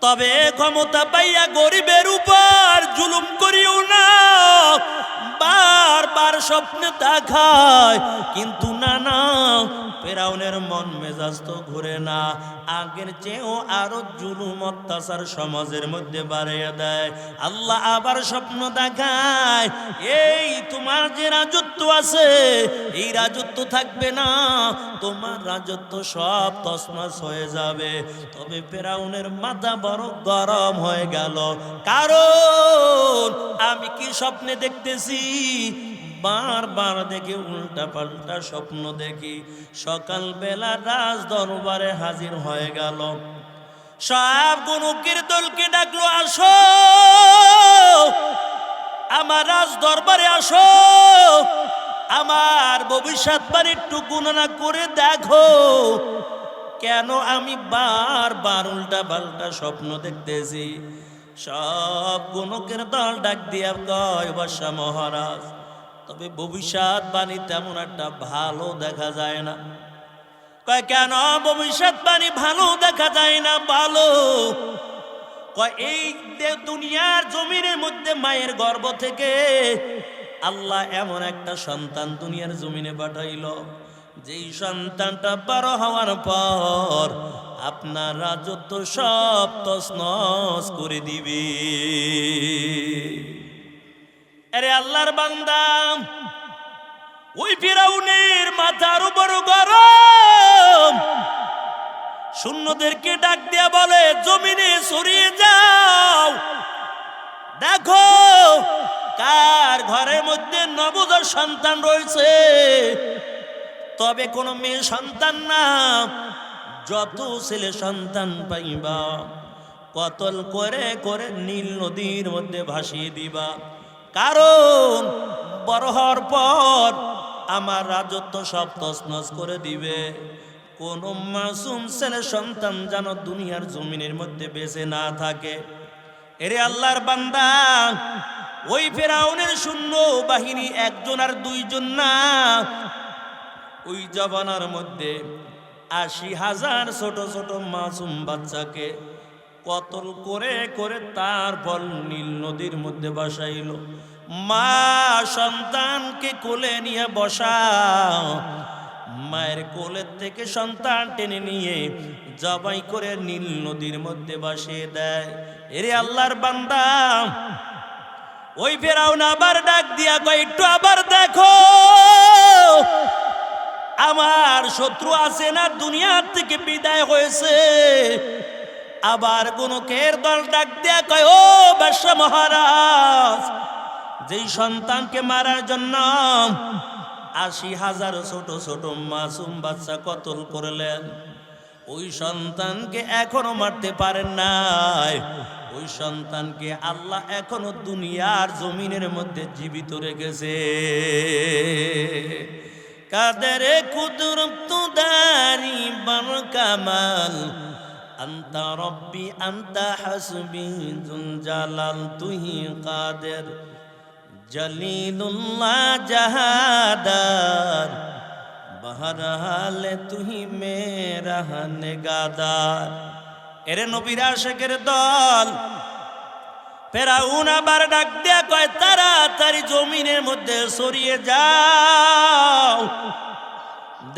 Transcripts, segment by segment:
তবে ক্ষমতা পাইয়া গরিবের উপর জুলুম করিও না। বারবার স্বপ্নে দেখায়, কিন্তু না না, ফেরাউনের মন মেজাজ তো ঘুরে না, আগের চেয়েও আরো জুলুম অত্যাচার সমাজের মধ্যে বাড়িয়ে দেয়। আল্লাহ আবার স্বপ্ন দেখায়, এই তোমার যে রাজত্ব আছে, এই রাজত্ব থাকবে না, তোমার রাজত্ব সব তছনছ হয়ে যাবে। তবে ফেরাউনের মাথা বড় গরম হয়ে গেল, কারণ আমি কি স্বপ্নে দেখতেছি, বারবার দেখি উল্টা পাল্টা স্বপ্ন দেখি। সকালবেলা রাজ দরবারে হাজির হয়ে গেল, সব গণকের দলকে ডাকলো, আসো আমার রাজ দরবারে আসো, আমার ভবিষ্যৎবাণী একটু গণনা করে দেখো, কেন আমি বারবার উল্টা পাল্টা স্বপ্ন দেখতেছি। সব গণকের দল ডাক দিয়া কয়, বাদশা মহারাজ, তবে ভবিষ্যৎবাণী তেমন একটা ভালো দেখা যায় না। কয় কেন ভবিষ্যৎবাণী ভালো দেখা যায় না? ভালো কয় এই দুনিয়ার জমিনের মধ্যে মায়ের গর্ভ থেকে আল্লাহ এমন একটা সন্তান দুনিয়ার জমিনে পাঠাইল, যেই সন্তানটা বড় হওয়ার পর আপনার রাজত্ব সব তছনছ করে দিবে। আরে আল্লাহর বান্দা, ওই ফিরাউনের মাথার উপর গরম, শূন্যদেরকে ডাক দিয়া বলে, জমিনে সরিয়ে যাও, দেখো কার ঘরের মধ্যে নবজাত সন্তান রয়েছে। তবে কোনো মেয়ে সন্তান না, যত ছেলে সন্তান পাইবা কতল করে করে নীল নদীর মধ্যে ভাসিয়ে দিবা, কারণ বড় হওয়ার পর আমার রাজত্ব সব তছনছ করে দিবে। কোন মাসুম ছেলে সন্তান যেন দুনিয়ার জমিনের মধ্যে বেঁচে না থাকে। এরে আল্লাহর বান্দা, ওই ফেরাউনের সৈন্য বাহিনী একজন আর দুইজন না, ওই জবানার মধ্যে ৮০,০০০ ছোট ছোট মাসুম বাচ্চাকে কতল করে করে তারপর নীল নদীর মধ্যে বসাইল। মা সন্তানকে কোলে নিয়ে বসাও, মায়ের কোলের থেকে সন্তান টেনে নিয়ে জবাই করে নীল নদীর মধ্যে বসিয়ে দেয়। এরে আল্লাহর বান্দা, ওই ফেরাউন আবার ডাক দিয়া কয়, একটু আবার দেখো, আমার শত্রু আছে না দুনিয়ার থেকে বিদায় হয়েছে। আবার গণকের দল ডাক দিয়া কয়, ও বাদশা মহারাজ, যেই সন্তানকে মারার জন্য ৮০,০০০ ছোট ছোট মাসুম বাচ্চা কতল করলেন, ওই সন্তানকে এখনো মারতে পারেন নাই। ওই সন্তানকে আল্লাহ এখনো দুনিয়ার জমিনের মধ্যে জীবিত রেখেছে। কাদের কুদরত দারি বর কামাল, আন্তা রব্বি আন্তা হাসবি জুল জালাল, তুহি কাদের জলিলুল্লাহ জাহাদার, বহরহাল তুহি মেরা নেগাদার। এরে নবীর আশিকের দল, ফেরাউন আবার ডাক দেয়া কয়, তাড়াতাড়ি জমিনের মধ্যে সরিয়ে যাও,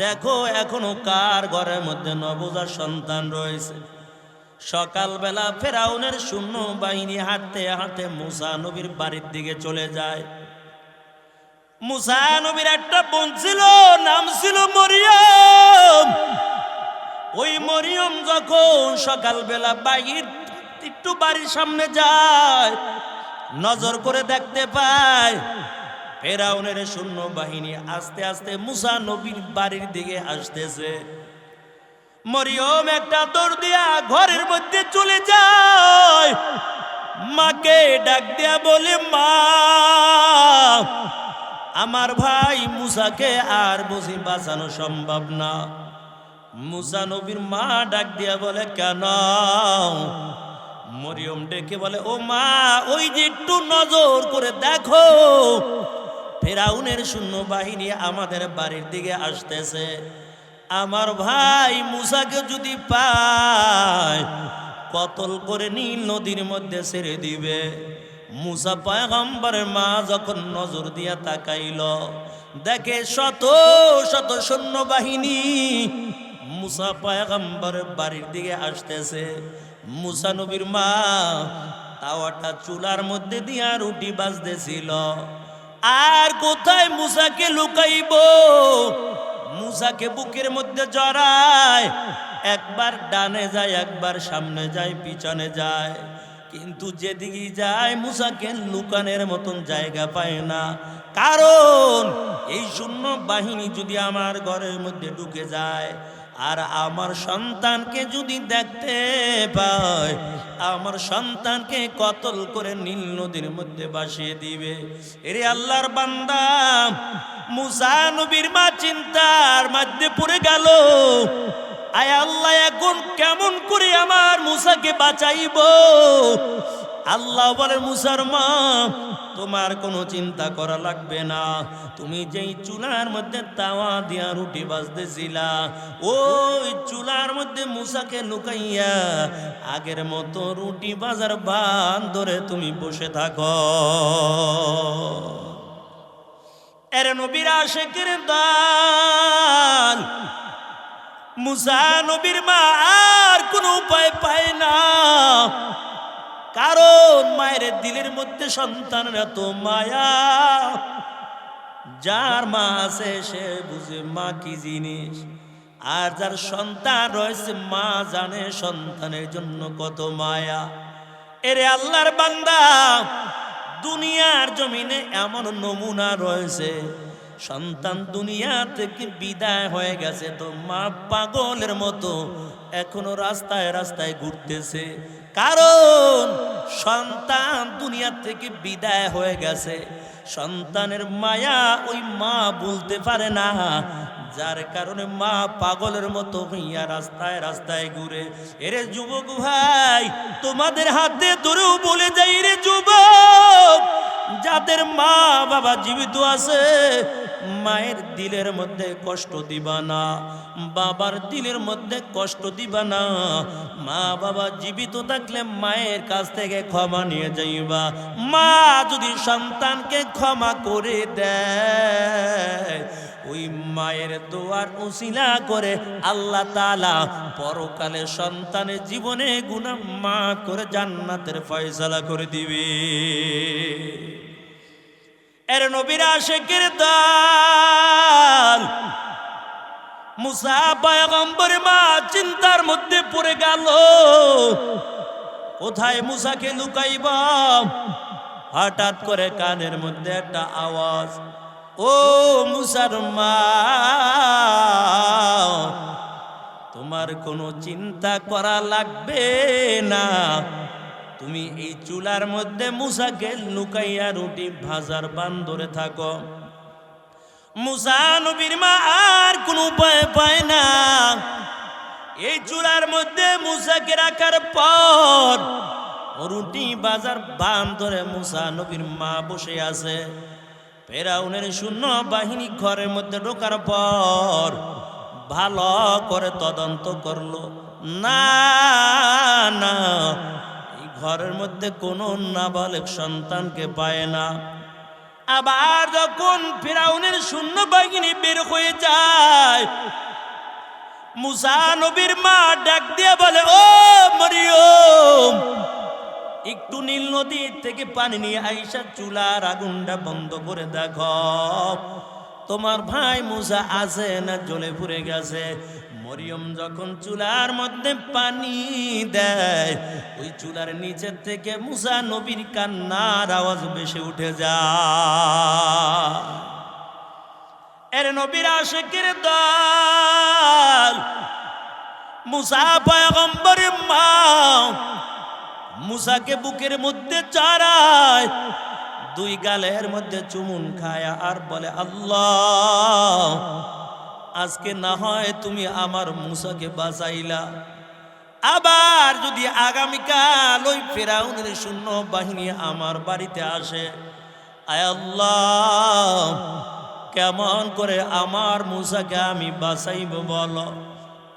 দেখো এখনো কার ঘরের মধ্যে নবজাত সন্তান রয়েছে। সকালবেলা ফেরাউনের শূন্য বাহিনী হাঁটতে হাঁটতে মুসা নবীর বাড়ির দিকে চলে যায়। মুসা নবীর একটা বোন ছিল, নাম ছিল মরিয়ম। ওই মরিয়ম যখন সকালবেলা বাহির একটু বাড়ির সামনে যায়, নজর করে দেখতে পায় ফেরাউনের শূন্য বাহিনী আস্তে আস্তে মুসা নবীর বাড়ির দিকে আসতেছে। মরিয়ম একটা দৌড় দিয়া ঘরের মধ্যে চলে যায়, মাকে ডাক দিয়া বলে, মা, আমার ভাই মুসাকে আর বুঝি বাঁচানো সম্ভব না। মুসা নবীর মা ডাক দিয়া বলে, কেন? মরিয়ম ডেকে বলে, ও মা, ওই যে একটু নজর করে দেখো, ফেরাউনের শূন্য বাহিনী আমাদের বাড়ির দিকে আসতেছে। আমার ভাই মুসাকে যদি পায় কতল করে নীল নদীর মধ্যে ছেড়ে দিবে। মুসা পয়গম্বরের মা যখন নজর দিয়া তাকাইল, দেখে শত শত সৈন্যবাহিনী মুসা পয়গম্বরের বাড়ির দিকে আসতেছে। মুসা নবীর মা তাওয়াটা চুলার মধ্যে দিয়া রুটি বাজতেছিল। আর কোথায় মুসাকে লুকাইব? মুসাকে বুকের মধ্যে জড়ায়, একবার ডানে যায়, একবার সামনে যায়, পিছনে যায়, কিন্তু যেদিকে যায় মুসাকে লুকানের মতন জায়গা পায় না। কারণ এই শূন্য বাহিনী যদি আমার ঘরের মধ্যে ঢুকে যায় আর আমার সন্তানকে যদি দেখতে পায়, আমার সন্তানকে কতল করে নীল নদীর মধ্যে ভাসিয়ে দিবে। এরে আল্লাহর বান্দা, মুসা নবীর মা চিন্তার মধ্যে পড়ে গেল, আয় আল্লাহ, এখন কেমন করে আমার মুসাকে বাঁচাইব? আল্লাহ বলে, মুসার মা, তোমার কোনো চিন্তা করা লাগবে না। তুমি যেই চুলার মধ্যে তাওয়া দিয়া রুটি বাজতেছিলা, ওই চুলার মধ্যে মুসাকে লুকাইয়া আগের মতো রুটি বাজার বান ধরে তুমি বসে থাকো। এর নবীর আশিকের দল, মুসা নবীর মা আর কোনো উপায় পায় না। কারণ মায়ের দিলের মধ্যে সন্তানের এত মায়া, যার মা আছে সে বুঝে মা কি জিনিস, আর যার সন্তান রয়েছে মা জানে সন্তানের জন্য কত মায়া। এরে আল্লাহর বান্দা, দুনিয়ার জমিনে এমন নমুনা রয়েছে, সন্তান দুনিয়া থেকে বিদায় হয়ে গেছে তো মা পাগলের মতো এখনো রাস্তায় রাস্তায় ঘুরতেছে। কারণ সন্তান দুনিয়া থেকে বিদায় হয়ে গেছে, সন্তানের মায়া ওই মা বলতে পারে না, যার কারণে মা পাগলের মতো হইয়া রাস্তায় রাস্তায় ঘুরে। এরে যুবক ভাই, তোমাদের হাতে ধরেও বলে যাই, রে যুবক, যাদের মা বাবা জীবিত আছে, মায়ের দিলের মধ্যে কষ্ট দিবা না, বাবার দিলের মধ্যে কষ্ট দিবা না। মা বাবা জীবিত থাকলে মায়ের কাছ থেকে ক্ষমা নিয়ে যাইবা। মা যদি সন্তানকে ক্ষমা করে দেয়, ওই মায়ের দোয়ার উসিলা করে আল্লাহ তাআলা পরকালে সন্তানের জীবনে গুনাহ মাফ করে জান্নাতের ফয়সালা করে দিবে। এর নবীর আশিকের দল, মুসা পয়গম্বর মা চিন্তার মধ্যে পড়ে গেল, কোথায় মুসাকে লুকাইব? হঠাৎ করে কানের মধ্যে একটা আওয়াজ, ও মুসার মা, তোমার কোনো চিন্তা করা লাগবে না, তুমি এই চুলার মধ্যে মুসাকে লুকাইয়া রুটি ভাজার বান ধরে থাকো। মুসা নবীর মা আর কোনো উপায় পায় না। এই চুলার মধ্যে মুসাকে রাখার পর রুটি বাজার বান ধরে মুসা নবীর মা বসে আছে। ফেরাউনের সৈন্য বাহিনী ঘরের মধ্যে ঢোকার পর ভালো করে তদন্ত করলো, না না, এই ঘরের মধ্যে কোনো নাবালক সন্তানকে পায় না। আবার যখন ফেরাউনের সৈন্য বাহিনী বের হয়ে যায়, মুসা নবীর মা ডাক দিয়ে বলে, ও মরিয়ম, একটু নীল নদী থেকে পানি নিয়ে আইসা চুলার আগুনটা বন্ধ করে দেখো, তোমার ভাই মুসা আছে না জ্বলে পুড়ে গেছে। মরিয়ম যখন চুলার মধ্যে পানি দেয়, ওই চুলার নিচের থেকে মুসা নবীর কান্নার আওয়াজ ভেসে উঠে যায়। এর নবীর আশিকের দল, মুসা পয়গম্বরের মা মুসাকে বুকের মধ্যে চড়ায়, দুই গালের মধ্যে চুমুন খায় আর বলে, আল্লাহ, আজকে না হয় তুমি আমার মুসাকে বাঁচাইলা, আবার যদি আগামীকাল ওই ফেরাউনের সৈন্য বাহিনী আমার বাড়িতে আসে, আয় আল্লাহ, কেমন করে আমার মুসাকে আমি বাঁচাইব বলো।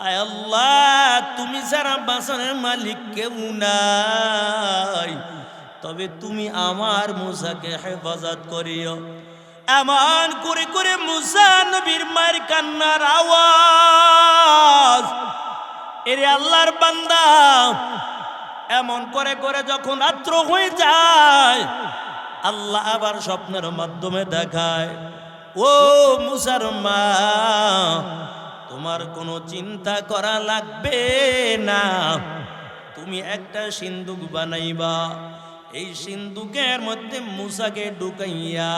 আয় আল্লাহ, তুমি যারা বাঁচানোর মালিক কেউ নাই, তবে তুমি আমার মুসাকে হেফাজত করিও। এমন করে করে মুসা নবীর মায়ের কান্নার আওয়াজ, এরে আল্লাহর বান্দা, এমন করে করে যখন রাত্র হয়ে যায়, আল্লাহ আবার স্বপ্নের মাধ্যমে দেখায়, ও মুসার মা, তোমার কোনো চিন্তা করা লাগবে না, তুমি একটা সিন্দুক বানাইবা, এই সিন্দুকের মধ্যে মুসাকে ঢুকাইয়া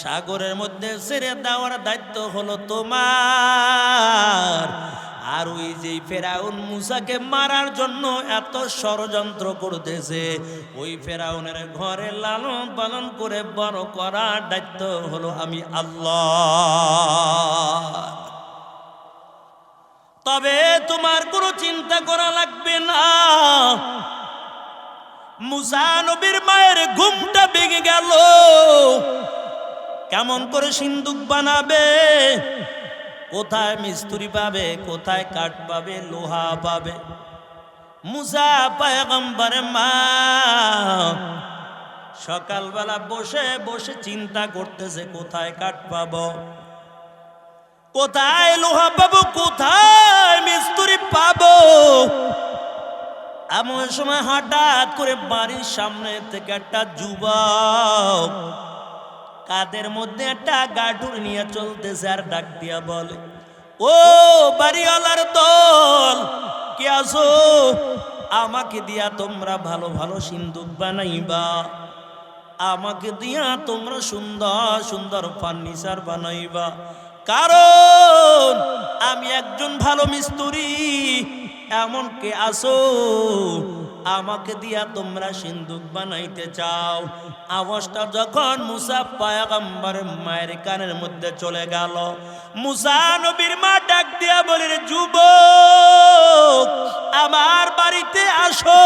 সাগরের মধ্যে ছেড়ে দেওয়ার দায়িত্ব হলো তোমার। আর ওই যে ফেরাউন মুসাকে মারার জন্য এত ষড়যন্ত্র করতেছে, ওই ফেরাউনের ঘরে লালন পালন করে বড় করার দায়িত্ব হলো আমি আল্লাহ। তবে তোমার কোনো চিন্তা করা লাগবে না। মুসা নবীর মায়ের ঘুমটা ভেঙে গেল। কেমন করে সিন্দুক বানাবে, কোথায় মিস্ত্রি পাবে, কোথায় কাঠ পাবে, লোহা পাবে? মুসা পয়গম্বরের মা সকালবেলা বসে বসে চিন্তা করতেছে, কোথায় কাঠ পাবো, কোথায় লোহা পাবো, কোথায় মিস্ত্রি পাবো। এমন সময় হঠাৎ করে বাড়ির সামনে থেকে একটা যুবক কাদের মধ্যে একটা গাঠুর নিয়ে চলতেছে, আর ডাক দিয়া বলে, ও বাড়িওয়ালার দল, কে আছো? আমাকে দিয়া তোমরা ভালো ভালো সিন্দুক বানাইবা, আমাকে দিয়া তোমরা সুন্দর সুন্দর ফার্নিচার বানাইবা, কারণ আমি একজন ভালো মিস্ত্রি। এমন কে আসো, আমাকে দিয়া তোমরা সিন্দুক বানাইতে চাও? আওয়াজটা যখন মুসা পয়গম্বরের মায়ের কানের মধ্যে চলে গেল, মুসা নবীর মা ডাক দিয়া বলে, যুবক, আমার বাড়িতে আসো,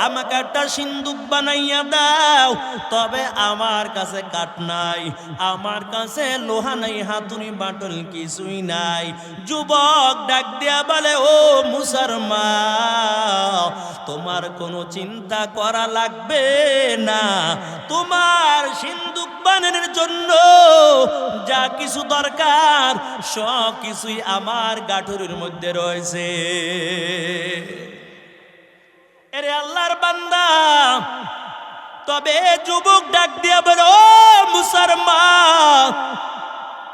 আমাকে একটা সিন্দুক বানাইয়া দাও। তবে আমার কাছে কাঠ নাই, আমার কাছে লোহা নাই, হাতুড়ি বাটল কিছুই নাই। যুবক ডাক দিয়া বলে, ও মুসার মা, তোমার কোনো চিন্তা করা লাগবে না, তোমার সিন্দুক বানানোর জন্য যা কিছু দরকার সব কিছুই আমার গাঠুরির মধ্যে রয়েছে। এরে আল্লাহর বান্দা, তবে যুবক ডাক দিয়া বলে, ও মুসার মা,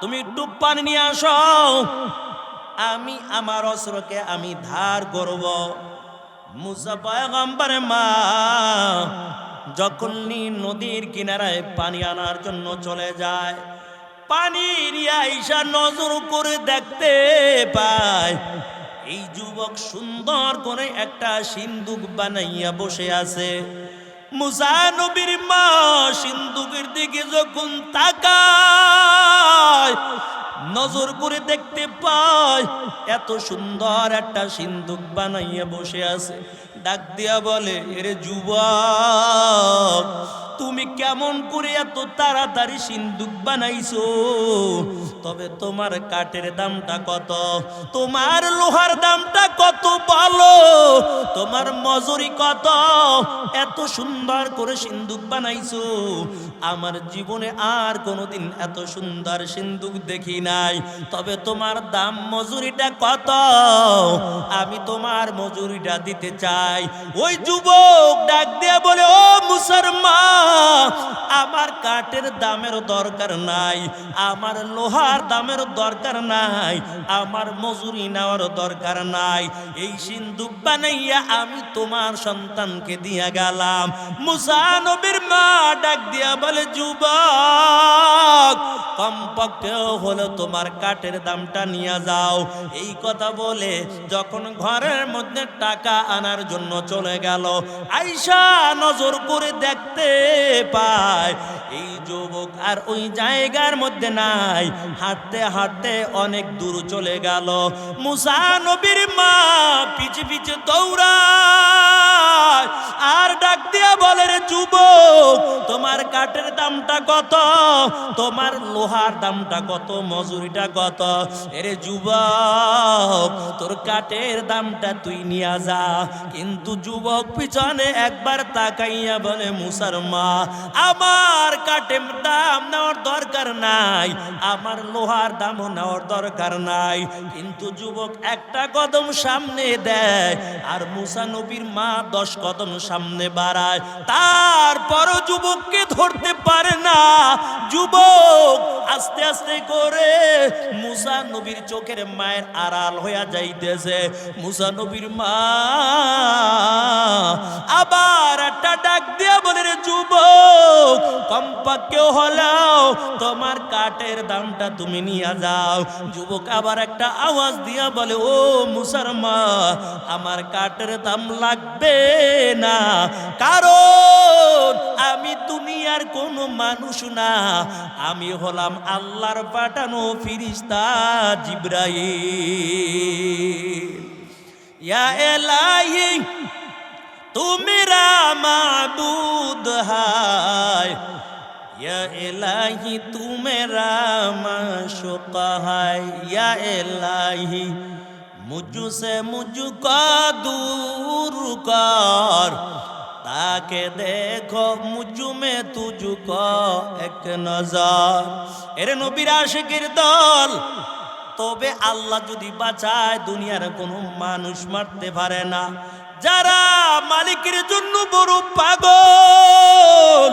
তুমি একটু পানি নিয়ে আসো, আমি আমার অস্ত্রকে আমি ধার করব। মুসা পয়গম্বরের মা যখন নদীর কিনারায় পানি আনার জন্য চলে যায়, পানি নিয়ে আইসা নজর করে দেখতে পায় এই যুবক সুন্দর করে একটা সিন্দুক বানাইয়া বসে আছে। মুসা নবীর মা সিন্দুকের দিকে যখন তাকায়, নজর করে দেখতে পায় এত সুন্দর একটা সিন্দুক বানাইয়া বসে আছে। ডাক দিয়া বলে, এরে যুবক, তুমি কেমন করে এত তাড়াতাড়ি সিন্দুক বানাইছো? তবে তোমার কাঠের দামটা কত, তোমার লোহার দামটা কত বলো, তোমার মজুরি কত? এত সুন্দর করে সিন্দুক বানাইছো, আমার জীবনে আর কোনোদিন এত সুন্দর সিন্দুক দেখি নাই। তবে তোমার দাম মজুরিটা কত? আমি তোমার মজুরিটা দিতে চাই। ওই যুবক ডাক দিয়ে বলে, ও মুসার মা, আমার কাঠের দামের দরকার নাই, আমার লোহার দামের দরকার নাই, আমার মজুরি নেওয়ার দরকার নাই, এই সিন্দুক বানাইয়া আমি তোমার সন্তানকে দিয়া গেলাম। মুসা নবীর মা ডাক দিয়া বলে, যুবক, কমপক্ষে হলো তোমার কাঠের দামটা নিয়ে যাও। এই কথা বলে যখন ঘরের মধ্যে টাকা আনার জন্য চলে গেল, আইসা নজর করে দেখতে পায় এই যুবক আর ওই জায়গার মধ্যে নাই। হাঁটতে হাঁটতে অনেক দূর চলে গেল। মুসা নবীর মা পিছে পিছে দৌড়ায় আর ডাক দিয়া বলে, রে যুবক, যুবক তোমার কাঠের দামটা কত, তোমার লোহার দামটা কত, মজুরিটা কত? এরে যুবক তোর কাঠের দামটা তুই নিয়ে যা। কিন্তু যুবক পিছনে একবার তাকাইয়া বলে মুসার মা আমার কাঠের দাম নেওয়ার দরকার নাই, আমার লোহার দামও নেওয়ার দরকার নাই। কিন্তু যুবক একটা কদম সামনে দেয় আর মুসা নবীর মা 10 কদম সামনে বাড়ায়, তারপরও যুবককে ধরতে পারে না। যুবক আস্তে আস্তে করে মুসা নবীর চোখের মায়ের আড়াল হইয়া যাইতেছে। মুসা নবীর মা আবার একটা ডাক দিয়া বলে রে যুবক কমপক্ষে হলেও তোমার কাঠের দামটা তুমি নিয়ে যাও। যুবক আবার একটা আওয়াজ দিয়া বলে ও মুসার মা আমার কাঠের দাম লাগবে না, কারণ আমি দুনিয়ার কোনো মানুষ না, আমি হলাম আল্লাহর পাঠানো ফেরেশতা জিবরাইল। ইয়া ইলাহি तू मेरा माबूद है, या इलाही तू मेरा माशूक है, या इलाही मुझसे मुझको दूर कर, ताके देखो मुझ में तुझको एक नजर। एरे नबीर आशिकेर दल, তবে আল্লাহ যদি বাঁচায় দুনিয়ার কোনো মানুষ মারতে পারে না। যারা মালিকের জন্য বড় পাগল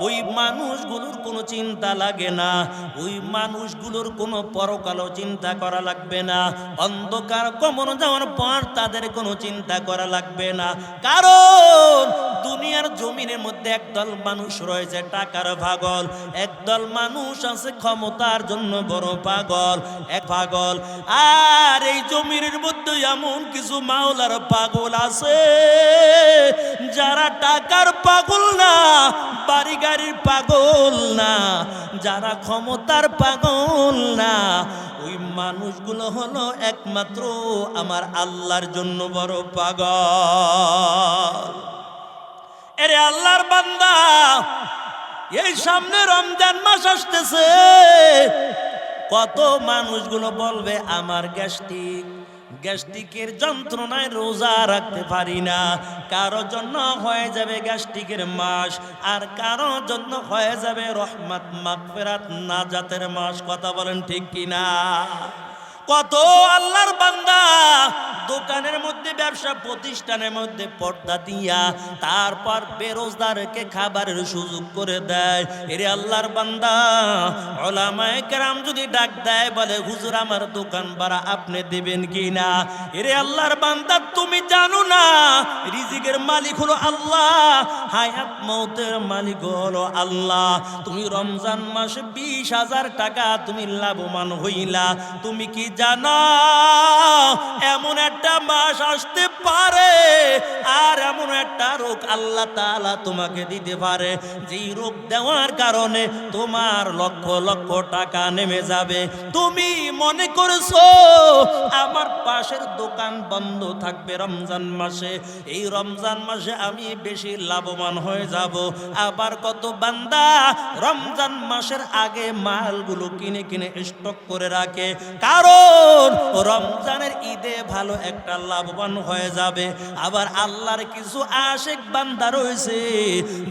ওই মানুষগুলোর কোনো চিন্তা লাগে না, ওই মানুষগুলোর কোনো পরকালও চিন্তা করা লাগবে না, অন্ধকার কবর যাওয়ার পর তাদের কোনো চিন্তা করা লাগবে না। কারণ দুনিয়ার জমিনের মধ্যে একদল মানুষ রয়েছে টাকার পাগল, একদল মানুষ আছে ক্ষমতার জন্য বড় পাগল, এক পাগল। আর এই জমিনের মধ্যে এমন কিছু মাওলার পাগল আছে যারা টাকার পাগল না, বাড়ি গাড়ির পাগল না, যারা ক্ষমতার পাগল না, ওই মানুষগুলো হলো একমাত্র আমার আল্লাহর জন্য বড় পাগল। এরে আল্লাহর বান্দা, এই সামনে রমজান মাস আসতেছে, কত মানুষগুলো বলবে আমার গ্যাস্ট্রিকের যন্ত্রণায় রোজা রাখতে পারি না। কারো জন্য হয়ে যাবে গ্যাস্ট্রিকের মাস, আর কারো জন্য হয়ে যাবে রহমত মাগফিরাত নাজাতের মাস। কথা বলেন ঠিক কিনা? কত আল্লাহর বান্দা দোকানের মধ্যে ব্যবসা প্রতিষ্ঠানের মধ্যে পর্দা দিয়া তারপর বেরোজগারকে খাবারের সুযোগ করে দেয়। এরে আল্লাহর বান্দা, উলামায়ে কেরাম যদি ডাক দেয় বলে হুজুর আমার দোকান ভাড়া আপনি দেবেন কিনা? এরে আল্লাহর বান্দা তুমি জানো না রিজিকের মালিক হলো আল্লাহ, হায়াত মওতের মালিক হলো আল্লাহ। তুমি রমজান মাসে 20,000 টাকা তুমি লাভবান হইলা, তুমি কি জানো এমন একটা মাস আসতে পারে আর এমন একটা রোগ আল্লাহ তাআলা তোমাকে দিতে পারে যেই রোগ দেওয়ার কারণে তোমার লক্ষ লক্ষ টাকা নেমে যাবে। তুমি মনে করেছো আমার পাশের দোকান বন্ধ থাকবে রমজান মাসে, এই রমজান মাসে আমি বেশি লাভবান হয়ে যাব। আবার কত বান্দা রমজান মাসের আগে মালগুলো কিনে কিনে স্টক করে রাখে, কারণ রমজানের ঈদে ভালো একটা লাভবান হয়ে যাবে। আবার আল্লাহর কিছু আশিক বান্দা রয়েছে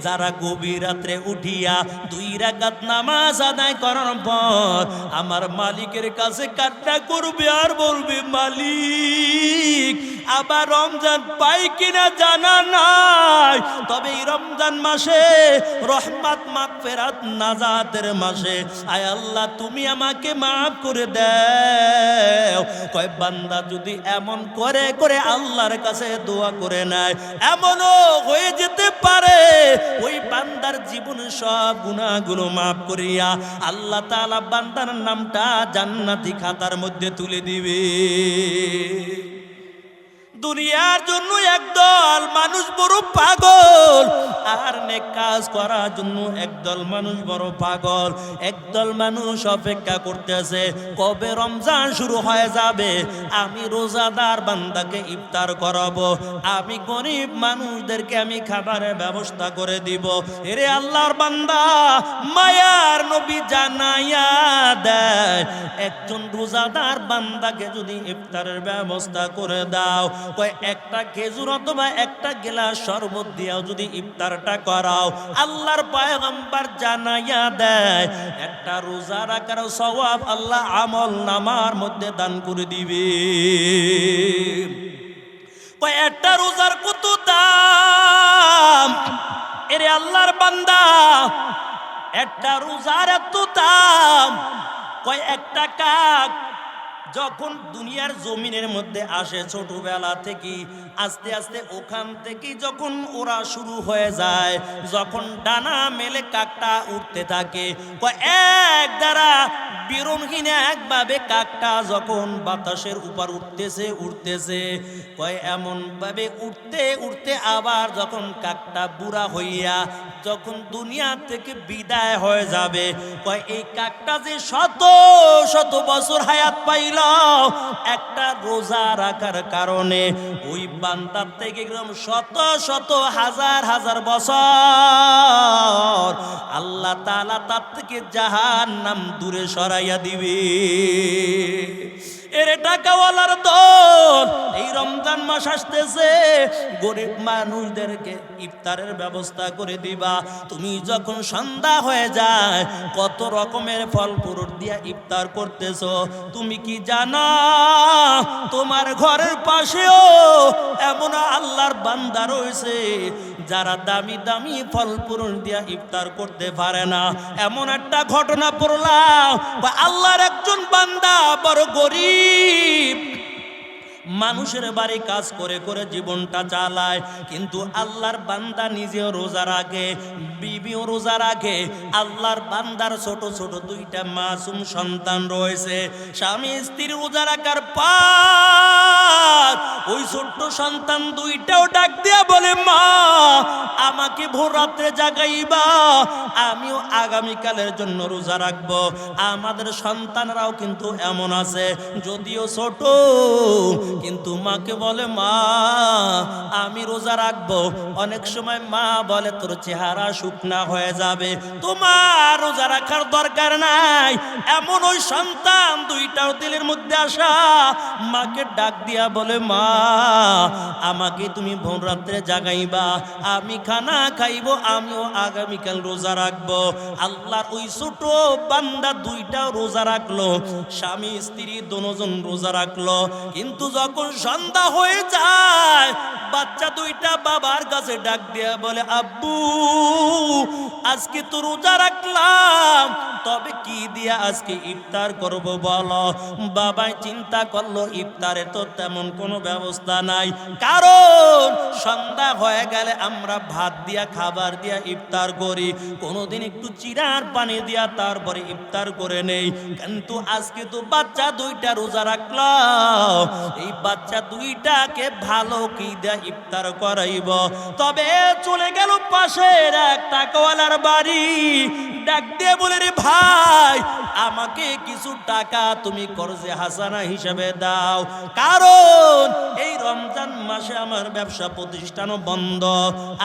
যারা গভীর রাত্রে উঠিয়া 2 রাকাত নামাজ আদায় করার পর আমার মালিকের কাছে কান্না করবে আর বলবে মালিক আবার রমজান পাই কিনা জানা নাই, তবে এই রমজান মাসে রহমত মাগফিরাত নাজাতের মাসে আয় আল্লাহ তুমি আমাকে মাফ করে দাও। কয় বান্দা যদি এমন করে করে আল্লাহর কাছে দোয়া করে নেয়, এমনও হয়ে যেতে পারে ওই বান্দার জীবনে সব গুনাহগুলো মাফ করিয়া আল্লাহ তাআলা বান্দার নামটা জান্নাতি খাতার মধ্যে তুলে দিবে। দুনিয়ার জন্য একদল মানুষ বড় পাগল আর নেক কাজ করার জন্য একদল মানুষ বড় পাগল, একদল মানুষ অপেক্ষা করতেছে কবে রমজান শুরু হয়ে যাবে, আমি রোজাদার বান্দাকে ইফতার করাবো, আমি গরিব মানুষদেরকে আমি খাবারের ব্যবস্থা করে দিব। এরে আল্লাহর বান্দা, মায়ার নবী জানাইয়া দেয় একজন রোজাদার বান্দাকে যদি ইফতারের ব্যবস্থা করে দাও, কয় একটা খেজুর অথবা একটা গ্লাস শরবত দিয়াও যদি ইফতারটা করাও, আল্লাহর পয়গম্বর জানাইয়া দেয় একটা রোজা রাখার সওয়াব আল্লাহ আমল নামার মধ্যে দান করে দিবে। কয় একটা রোজার কত দাম! এরে আল্লাহর বান্দা, একটা রোজার এত দাম! কয় একটা কাক যখন দুনিয়ার জমিনের মধ্যে আসে ছোটবেলা থেকে আস্তে আস্তে ওখান থেকে যখন ওরা শুরু হয়ে যায়, যখন ডানা মেলে কাকটা উঠতে থাকে, এক দ্বারা বিরমহীনে একভাবে কাকটা যখন বাতাসের উপর উঠতেছে কয় এমন ভাবে উঠতে উঠতে আবার যখন কাকটা বুড়া হইয়া যখন দুনিয়া থেকে বিদায় হয়ে যাবে, কয় এই কাকটা যে শত শত বছর হায়াত পাইল একটা রোজা রাখার কারণে, ওই বান্দার থেকে একদম শত শত হাজার হাজার বছর আল্লাহ তাআলা তার থেকে জাহান্নাম দূরে সরাইয়া দিবে। এর টাকাওয়ালার দল, এই রমজান মাস আসতেছে, গরিব মানুষদেরকে ইফতারের ব্যবস্থা করে দিবা। তুমি যখন সন্ধ্যা হয়ে যায় কত রকমের ফল ফ্রুট দিয়া ইফতার করতেছো, তুমি কি জানো তোমার ঘরের পাশেও এমন আল্লাহর বান্দা রয়েছে যারা দামি দামি ফল ফ্রুট দিয়া ইফতার করতে পারে না? এমন একটা ঘটনা পড়লাম, আল্লাহর একজন বান্দা বড় গরিব, মানুষের বাড়ি কাজ করে করে জীবনটা চালায়, কিন্তু আল্লাহর বান্দা নিজেও রোজা রাখে, বিবিও রোজা রাখে। আল্লাহর বান্দার ছোট ছোট দুইটা মাসুম সন্তান রয়েছে, স্বামী স্ত্রী রোজা রাখার পর ওই ছোট্ট সন্তান দুইটাও ডাক দিয়া বলে, মা আমাকে ভোর রাত্রে জাগাইবা, আমিও আগামীকালের জন্য রোজা রাখবো। আমাদের সন্তানরাও কিন্তু এমন আছে, যদিও ছোট কিন্তু মাকে বলে, মা আমি রোজা রাখবো। অনেক সময় মা বলে, তোর চেহারা শুকনা হয়ে যাবে, তোমার রোজা রাখার দরকার নাই। এমন ওই সন্তান দুইটাও দিলের মধ্যে আসা, মাকে ডাক দিয়া বলে, মা আমাকে তুমি ভোর রাত্রে জাগাইবা, আমি খানা খাইবো, আমিও আগামীকাল রোজা রাখবো। আল্লাহর ওই ছোট বান্দা দুইটাও রোজা রাখলো, স্বামী স্ত্রী দুজন রোজা রাখলো। কিন্তু যখন সন্ধ্যা হয়ে যায়, বাচ্চা দুইটা বাবার কাছে ডাক দিয়া বলে, আব্বু আজকে তো রোজা রাখলাম, তবে কি দিয়া আজকে ইফতার করব বলো? বাবাই চিন্তা করলো, ইফতারে তো তেমন কোনো ব্যবস্থা নাই, কারণ সন্ধ্যা হয়ে গেলে আমরা ভাত দিয়া খাবার দিয়া ইফতার করি, কোনোদিন একটু চিরার পানি দিয়া তারপরে ইফতার করে নেই। কিন্তু আজকে তো বাচ্চা দুইটা রোজা রাখলো, এই বাচ্চা দুইটাকে ভালো কি দিয়া ইফতার করাইব? তবে চলে গেল পাশের এক টাকাওয়ালার বাড়ি, ডাক দিয়ে বলে, রে ভাই আমাকে কিছু টাকা তুমি কর্জে হাসানা হিসেবে দাও, কারণ এই রমজান মাসে আমার ব্যবসা প্রতিষ্ঠানও বন্ধ,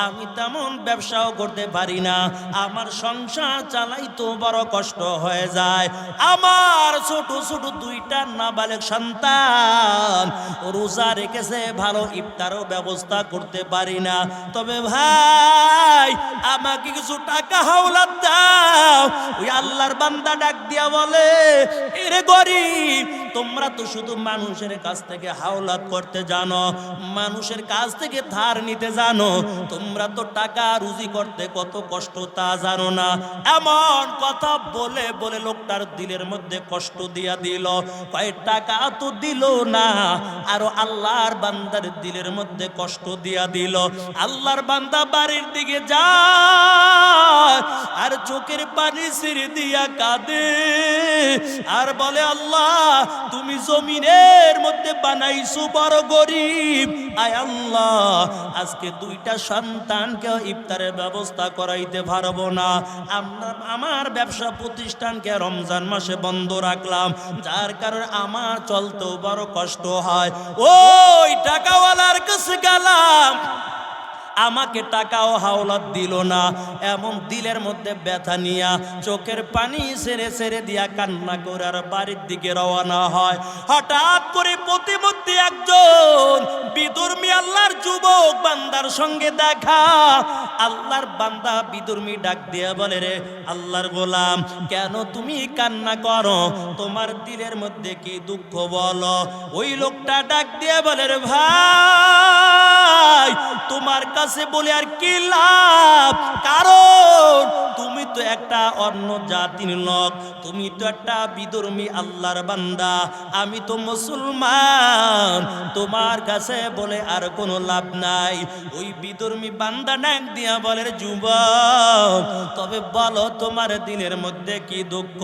আমি তেমন ব্যবসাও করতে পারি না, আমার সংসার চালাইতো বড় কষ্ট হয়ে যায়, আমার ছোট ছোট দুইটা নাবালেগ সন্তান রোজা রেখেছে, ভালো ইফতারও ব্যবস্থা করতে পারি না, তবে ভাই আমাকে কিছু টাকা হাওলাত দাও। ওই আল্লাহর বান্দা ডাক দিয়া বলে, এরে গরিব, তোমরা তো শুধু মানুষের কাছ থেকে হাওলাত করতে জানো, মানুষের কাছ থেকে ধার নিতে জানো, তোমরা তো টাকা রুজি করতে কত কষ্ট তা জানো না। এমন কথা বলে বলে লোকটার দিলের মধ্যে কষ্ট দিয়া দিল, কয়েক টাকা তো দিল না, আরো আল্লাহর বান্দার দিলের মধ্যে কষ্ট দিয়া দিল। আল্লাহর বান্দা বাড়ির দিকে যায় আর চোখের পানি ছেড়ে দিয়া কাঁদে আর বলে, আল্লাহ তুমি জমিনের মধ্যে বানাইছো বড় গরিব। আয় আল্লাহ, আজকে দুইটা সন্তানকে ইফতারের ব্যবস্থা করাইতে পারবো না, আমার ব্যবসা প্রতিষ্ঠানকে রমজান মাসে বন্ধ রাখলাম, যার কারণে আমার চলতেও বড় কষ্ট হয়। ওই টাকাওয়ালার কাছে গেলাম, আমাকে টাকাও হাওলাত দিল না। এমন দিলের মধ্যে ব্যথা নিয়া চোখের পানি ছেড়ে ছেড়ে দিয়া কান্না করে আর বাড়ির দিকে রওনা হয়। হঠাৎ করে প্রতিমধ্যে একজন বিধর্মী আল্লাহর যুবক বান্দার সঙ্গে দেখা। আল্লাহর বান্দা বিধর্মী ডাক দিয়া বলে, রে আল্লাহর গোলাম, কেন তুমি কান্না করো? তোমার দিলের মধ্যে কি দুঃখ বলো? ওই লোকটা ডাক দিয়া বলে, রে ভাই, তোমার কাছে বলে আর কি লাভ? কারণ তুমি তো একটা অন্য জাতির লোক, তুমি তো একটা বিধর্মী আল্লাহর বান্দা, আমি তো মুসলমান, তোমার কাছে বলে আর কোনো লাভ নাই। ওই বিধর্মী বান্দা ডাক দিয়া বলে, যুবক, তবে বলো তোমার দিনের মধ্যে কি দুঃখ?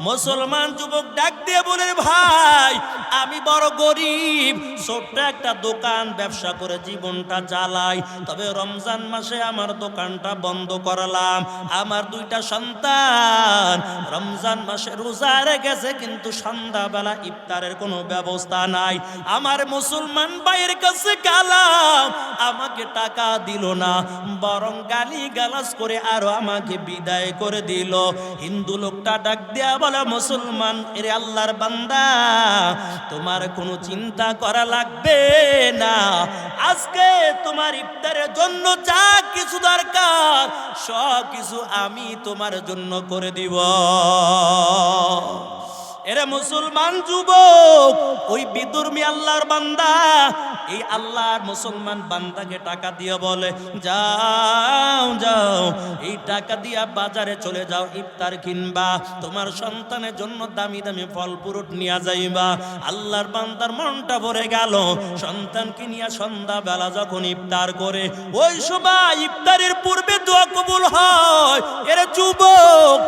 মুসলমান যুবক ডাক দিয়ে বলে, ভাই, আমি বড় গরিব, ছোট্ট একটা দোকান ব্যবসা করে জীবনটা চালাই, তবে রমজান মাসে আমার দোকানটা বন্ধ করলাম। আমার দুইটা সন্তান রমজান মাসে রোজা রেখেছে, কিন্তু সন্ধ্যাবেলা ইফতারের কোনো ব্যবস্থা নাই। আমার মুসলমান ভাইয়ের কাছে গেলাম, আমাকে টাকা দিল না, বরং গালি গালাজ করে আরো আমাকে বিদায় করে দিল। হিন্দু লোকটা ডাক দেয়া বলে, মুসলমান, এরে আল্লাহর বান্দা, তোমার কোনো চিন্তা করা লাগবে না, আজকে তোমার ইফতারের জন্য যা কিছু দরকার সব কিছু আমি তোমার জন্য করে দিব। এরে মুসলমান যুবক, ওই বিধর্মী আল্লাহর বান্দা এই আল্লাহর মুসলমান বান্দাকে টাকা দিয়ে বলে, যাও যাও, এই টাকা দিয়া বাজারে চলে যাও, ইফতার কিনবা, তোমার সন্তানের জন্য দামি দামি ফল ফ্রুট নিয়ে যাইবা। আল্লাহর বান্দার মনটা ভরে গেল। সন্তানকে নিয়ে সন্ধ্যাবেলা যখন ইফতার করে, ওই সময় ইফতারের পূর্বে দোয়া কবুল হয়। এরে যুবক,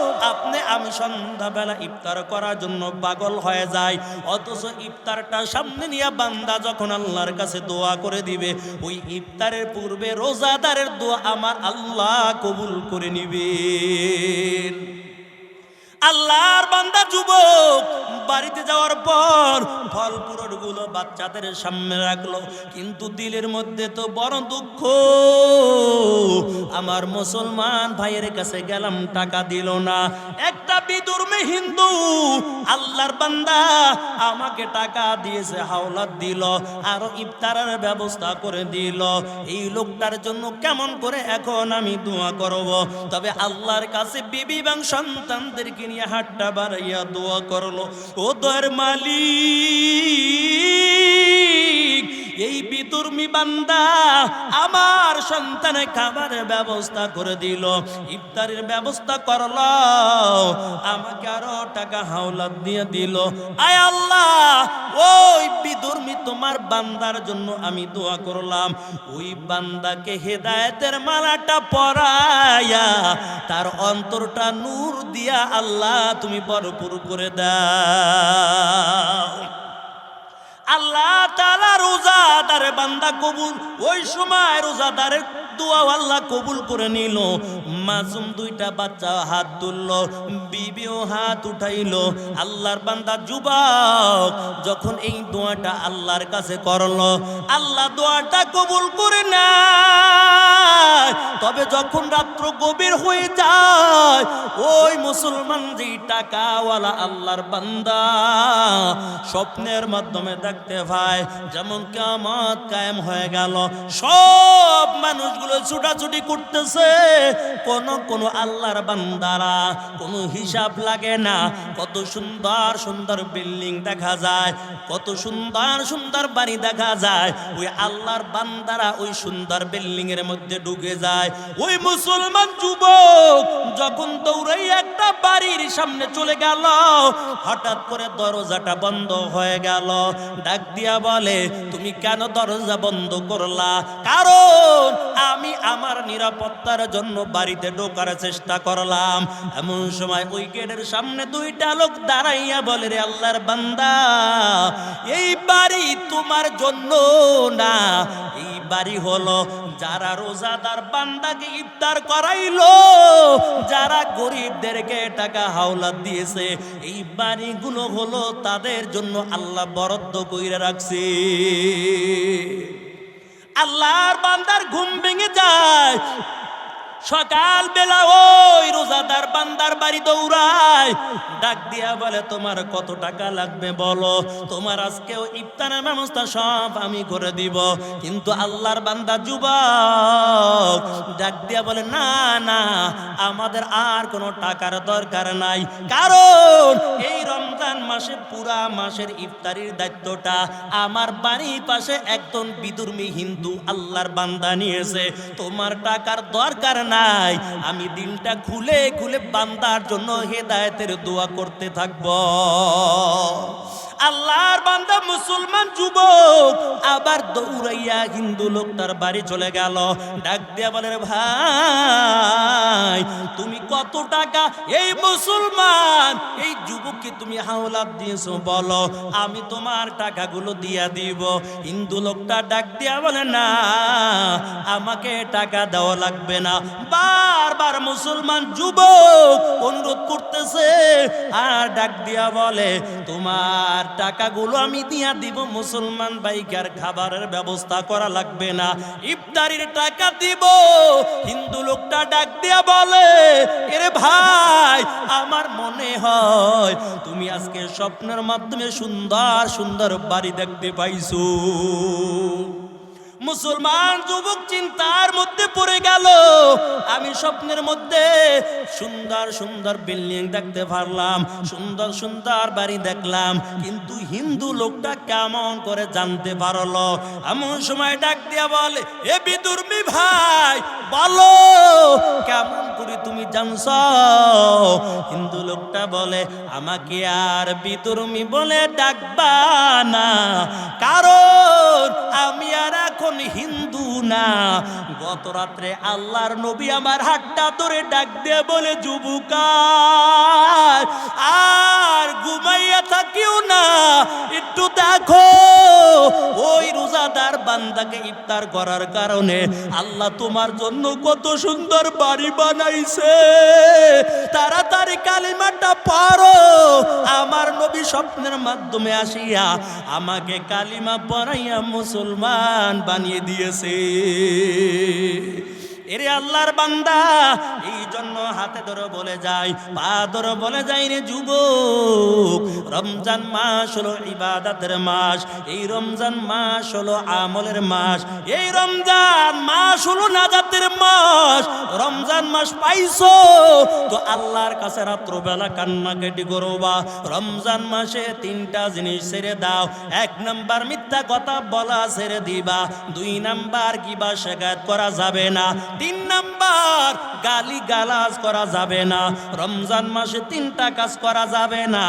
আমি সন্ধ্যাবেলা ইফতার করার জন্য পাগল হয়ে যায়, অথচ ইফতারটা সামনে নিয়ে বান্দা যখন আল্লাহর কাছে দোয়া করে দিবে, ওই ইফতারের পূর্বে রোজাদারের দোয়া আমার আল্লাহ কবুল করে নিবেন। আল্লাহর বান্দা যুবক বাড়িতে যাওয়ার পর ফল ফ্রুট গুলো বাচ্চাদের সামনে রাখলো, কিন্তু দিলের মধ্যে তো বড় দুঃখ। আমার মুসলমান ভাইয়ের কাছে গেলাম, টাকা দিল না। একটা বিধর্মী হিন্দু আল্লাহর বান্দা আমাকে টাকা দিয়েছে, হাওলাত দিল, আরো ইফতারের ব্যবস্থা করে দিল। এই লোকটার জন্য কেমন করে এখন আমি দোয়া করব? তবে আল্লাহর কাছে বিবি এবং সন্তানদেরকে নিয়ে হাতটা বাড়াইয়া দোয়া করলো, ও দয়ার মালিক, এই বিধর্মী বান্দা আমার সন্তানের খাবারের ব্যবস্থা করে দিল, ইফতারের ব্যবস্থা করলো, আমাকে আরো টাকা হাওলাত দিয়ে দিল। আয় আল্লাহ, ওই বিধর্মী তোমার বান্দার জন্য আমি দোয়া করলাম, ওই বান্দাকে হেদায়েতের মালাটা পরাইয়া তার অন্তরটা নূর দিয়া আল্লাহ তুমি ভরপুর করে দাও। আল্লাহ তাআলা রোজাদার বান্দা কবুল, ওই সময় রোজাদারের দোয়া আল্লাহ কবুল করে নিল। মাসুম দুইটা বাচ্চা হাত তুললো, বিবিও হাত উঠাইলো। আল্লাহর বান্দা যুবক যখন এই দোয়াটা আল্লাহর কাছে করলো, আল্লাহ দোয়াটা কবুল করে নেয়। তবে যখন রাত্র গভীর হয়ে যায়, ওই মুসলমান যেই টাকাওয়ালা আল্লাহর বান্দা স্বপ্নের মাধ্যমে দেখতে পায় যেমন কিয়ামত কায়েম হয়ে গেল, সব মানুষগুলো ছুটাছুটি করতেছে, কোন আল্লাহর বান্দারা কোনো হিসাব লাগে না। কত সুন্দর সুন্দর বিল্ডিং দেখা যায়, কত সুন্দর সুন্দর বাড়ি দেখা যায়, ওই আল্লাহর বান্দারা ওই সুন্দর বিল্ডিং এর মধ্যে ঢুকে যায়। ওই মুসলমান যুবক যখন দৌড়াই একটা মেয়েটা বাড়ির সামনে চলে গেল, হঠাৎ করে দরজাটা বন্ধ হয়ে গেল। ডাক দিয়া বলে, তুমি কেন দরজা বন্ধ করলা? কারণ আমি আমার নিরাপত্তার জন্য বাড়িতে ঢোকার চেষ্টা করলাম। এমন সময় ওই গেটের সামনে দুইটা লোক দাঁড়াইয়া বলে, রে আল্লাহর বান্দা, এই বাড়ি তোমার জন্য না, এই বাড়ি হলো যারা রোজাদার বান্দাকে ইফতার করাইলো, যারা গরিবদেরকে টাকা হাওলাত দিয়েছে, এই বাড়িগুলো হলো তাদের জন্য আল্লাহ বরাদ্দ কইরা রাখছে। আল্লাহর বান্দার ঘুম ভেঙে যায়। সকাল বেলা ওই রোজাদার বান্দার বাড়ি দৌড়ায়, ডাক দিয়া বলে, তোমার কত টাকা লাগবে বলো, তোমার আজকেও ইফতারের ব্যবস্থা সব আমি করে দিব। কিন্তু আল্লাহর বান্দা যুবক ডাক দিয়া বলে, না না, আমাদের আর কোনো টাকার দরকার নাই, কারণ এই রমজান মাসে পুরা মাসের ইফতারির দায়িত্বটা আমার বাড়ির পাশে একজন বিধর্মী হিন্দু আল্লাহর বান্দা নিয়েছে, তোমার টাকার দরকার নাই। আমি দিনটা খুলে খুলে বান্দার জন্য হেদায়েতের দোয়া করতে থাকব। আল্লাহর বান্দা মুসলমান যুবক আবার দৌড়াইয়া হিন্দু লোকটার বাড়ি চলে গেল। ডাক দিয়া বলে, ভাই তুমি কত টাকা এই মুসলমান এই যুবককে তুমি হাওলাত দিয়েছো বলো, আমি তোমার টাকাগুলো দিয়া দিব। হিন্দু লোকটা ডাক দিয়া বলে, না, আমাকে টাকা দেওয়া লাগবে না। বারবার মুসলমান যুবক অনুরোধ করতেছে, আর ডাক দিয়া বলে, তোমার টাকাগুলো আমি দিয়া দিব, মুসলমান ভাইকার খাবারের ব্যবস্থা করা লাগবে না, ইফতারির টাকা দিব। হিন্দু লোকটা ডাক দিয়া বলে, এরে ভাই, আমার মনে হয় তুমি আজকে স্বপ্নের মাধ্যমে সুন্দর সুন্দর বাড়ি দেখতে পাইছো। মুসলমান যুবক চিন্তার মধ্যে পড়ে গেল, আমি স্বপ্নের মধ্যে সুন্দর সুন্দর বিল্ডিং দেখতে পারলাম, সুন্দর সুন্দর বাড়ি দেখলাম, কিন্তু হিন্দু লোকটা কেমন করে জানতে পারলো? এমন সময় ডাক দিয়া বলে, এ বিধর্মী ভাই, বলো কেমন করে তুমি জানছ? হিন্দু লোকটা বলে, আমাকে আর বিধর্মী বলে ডাকবা না, কারণ আমি আর এখন হিন্দু না। গত রাত্রে আল্লাহর নবী আমার হাতটা ধরে ডাক দিয়ে বলে, যুবকা আর ঘুমাইয়া থাকিও না, একটু দেখো ওই রোজাদার বান্দাকে ইফতার করার কারণে আল্লাহ তোমার জন্য কত সুন্দর বাড়ি বানাইছে, তাড়াতাড়ি কালিমাটা পড়ো। আমার নবী স্বপ্নের মাধ্যমে আসিয়া আমাকে কালিমা পড়াইয়া মুসলমান বানিয়ে দিয়েছে। এরে আল্লাহর বান্দা, এই জন্য হাতে ধরে বলে যাই, পা ধরে বলে যাই, রে যুবক, রমজান মাস হলো ইবাদতের মাস, এই রমজান মাস হলো আমলের মাস, এই রমজান মাস হলো নাজাতের মাস। রমজান মাস পাইছো তো আল্লাহর কাছে রাত্রবেলা কান্নাকাটি করবা। রমজান মাসে তিনটা জিনিস ছেড়ে দাও। 1 নাম্বার মিথ্যা কথা বলা ছেড়ে দিবা, 2 নাম্বার গিবা শিকায়ত করা যাবে না, 3 নাম্বার গালি গালাজ করা যাবে না। রমজান মাসে 3টা কাজ করা যাবে না,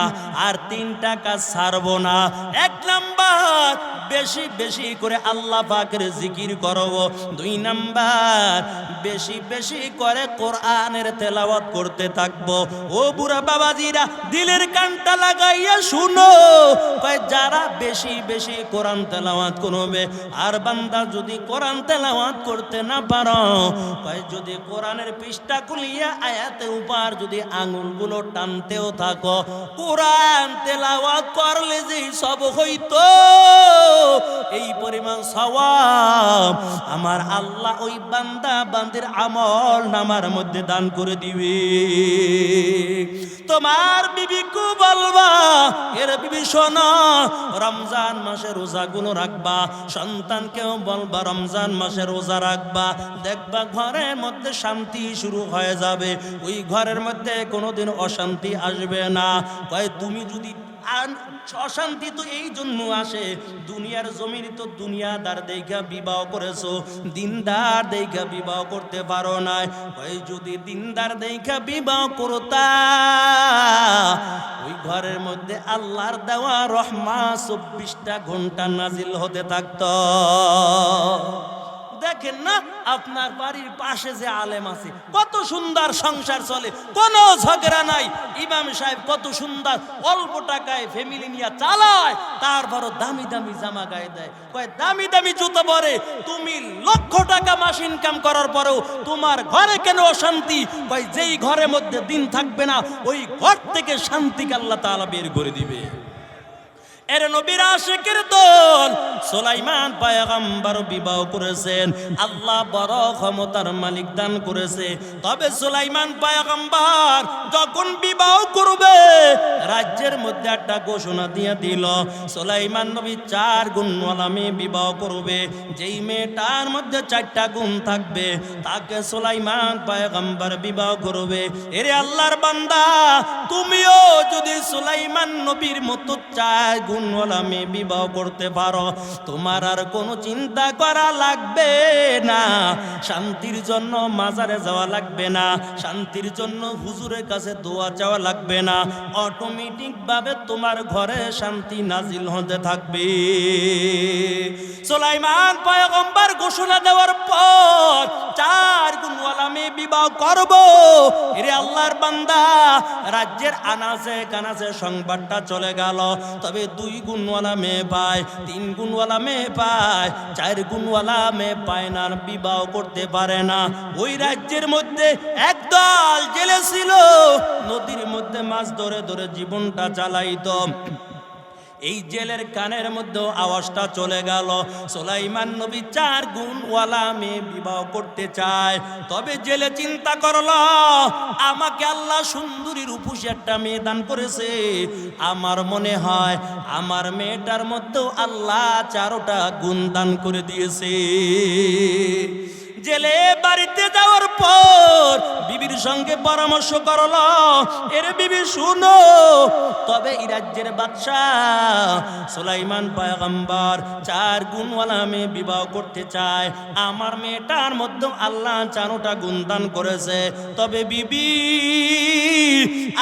আর 3টা কাজ ছাড়বো না। 1 নাম্বার বেশি বেশি করে আল্লাহ পাকের জিকির করব, 2 নাম্বার বেশি বেশি করে কোরআনের তেলাওয়াত করতে থাকবো। ও বুড়া বাবাজিরা, দিলের কানটা লাগাইয়া শুনো, যারা বেশি বেশি কোরআন তেলাওয়াত করবে, আর বান্দা যদি কোরআন তেলাওয়াত করতে না পারো, যদি কোরআনের পৃষ্ঠা খুলিয়া আয়াতের উপর যদি আঙুলগুলো টানতেও থাকো, কোরআন তেলাওয়াত করলে যে সব হইতো, এই পরিমাণ সওয়াব আমার আল্লাহ ওই বান্দা বান্দির আমল নামার মধ্যে দান করে দিবে। তোমার বিবিকে বলবা, এর বিবি শোনো, রমজান মাসে রোজাগুলো রাখবা। সন্তানকেও বলবা রমজান মাসে রোজা রাখবা, দেখবা ঘরের মধ্যে শান্তি শুরু হয়ে যাবে, ওই ঘরের মধ্যে কোনোদিন অশান্তি আসবে না। তুমি যদি আর অশান্তি তো এই জন্য আসে, দুনিয়ার জমিনে তো দুনিয়াদার দেখা বিবাহ করেছো, দিনদার দেখা বিবাহ করতে পারো না। ওই যদি দিনদার দেখা বিবাহ করতা, ওই ঘরের মধ্যে আল্লাহর দেওয়া রহমত 24টা ঘন্টা নাজিল হতে থাকতো। দেখেন না আপনার বাড়ির পাশে যে আলেম আছে, কত সুন্দর সংসার চলে, কোনো ঝগড়া নাই। ইমাম সাহেব কত সুন্দর অল্প টাকায় ফ্যামিলি নিয়ে চালায়, তারপরও দামি দামি জামা গায়ে দেয়, কয় দামি দামি জুতো পরে। তুমি লক্ষ টাকা মাস ইনকাম করার পরেও তোমার ঘরে কেন অশান্তি? কয় যেই ঘরের মধ্যে দিন থাকবে না, ওই ঘর থেকে শান্তিকে আল্লাহ তাআলা বের করে দিবে। এর নবীর আশিকের দল সুলাইমান পয়গম্বর বিবাহ করেছেন, আল্লাহ বড় ক্ষমতার মালিক দান করেছে। তবে সুলাইমান পয়গম্বর যখন বিবাহ করবে, রাজ্যের মধ্যে একটা ঘোষণা দিয়ে দিল, সুলাইমান নবী 4 গুণওয়ালা মেয়ে বিবাহ করবে। যেই মেয়েটার মধ্যে 4টা গুণ থাকবে, তাকে সুলাইমান পয়গম্বর বিবাহ করবে। এরে আল্লাহর বান্দা, তুমিও যদি সুলাইমান নবীর মতো 4 গুণওয়ালা মেয়ে বিবাহ করতে পারো, তোমার আর কোনো চিন্তা করা লাগবে না। শান্তির জন্য মাজারে যাওয়া লাগবে না, শান্তির জন্য হুজুরের কাছে দোয়া চাওয়া লাগবে না। অটোমেটিক ভাবে তোমার ঘরে শান্তি নাজিল হতে থাকবে। সুলাইমান পয়গম্বর ঘোষণা দেওয়ার পর 4 গুণওয়ালা মেয়ে বিবাহ করব। এরে আল্লাহর বান্দা, রাজ্যের আনাচে কানাচে সংবাদটা চলে গেল। তবে 2 গুণওয়ালা মেয়ে পায়, 3 গুণওয়ালা মেয়ে পায়, 4 গুণওয়ালা মেয়ে পায় না, বিবাহ করতে পারে না। ওই রাজ্যের মধ্যে একদল জেলে ছিল, নদীর মধ্যে মাছ ধরে ধরে জীবনটা চালাইতো। এই জেলের কানের মধ্যে আওয়াজটা চলে গেল, সুলাইমান নবী 4 গুণওয়ালা মেয়ে বিবাহ করতে চায়। তবে জেলে চিন্তা করলো, আমাকে আল্লাহ সুন্দরী রূপসী একটা মেয়ে দান করেছে, আমার মনে হয় আমার মেয়েটার মধ্যেও আল্লাহ 4টা গুণ দান করে দিয়েছে। জেলে বাড়িতে যাওয়ার পর বিবির সঙ্গে পরামর্শ করলো, এর বিবি শুনো, তবে এই রাজ্যের বাদশাহ সুলাইমান পয়গম্বর 4 গুণওয়ালা মেয়ে বিবাহ করতে চায়, আমার মেয়েটার মধ্যে আল্লাহ 4টা গুণ দান করেছে। তবে বিবি,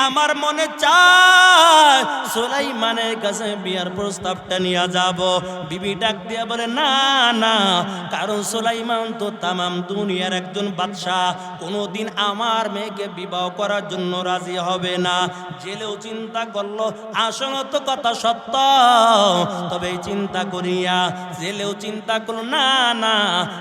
আমার মনে চায় সুলাইমানের কাছে বিয়ার প্রস্তাবটা নিয়ে যাব। বিবি ডাক দিয়ে বলে, না না, কারণ সুলাইমান তো তামাম দুনিয়ার একজন বাদশাহ, কোনোদিন আমার মেয়েকে বিবাহ করার জন্য রাজি হবে না। জেলেও চিন্তা করলো, আসলে তো কথা সত্য, তবে চিন্তা করিয়া জেলেও চিন্তা করলো, না না,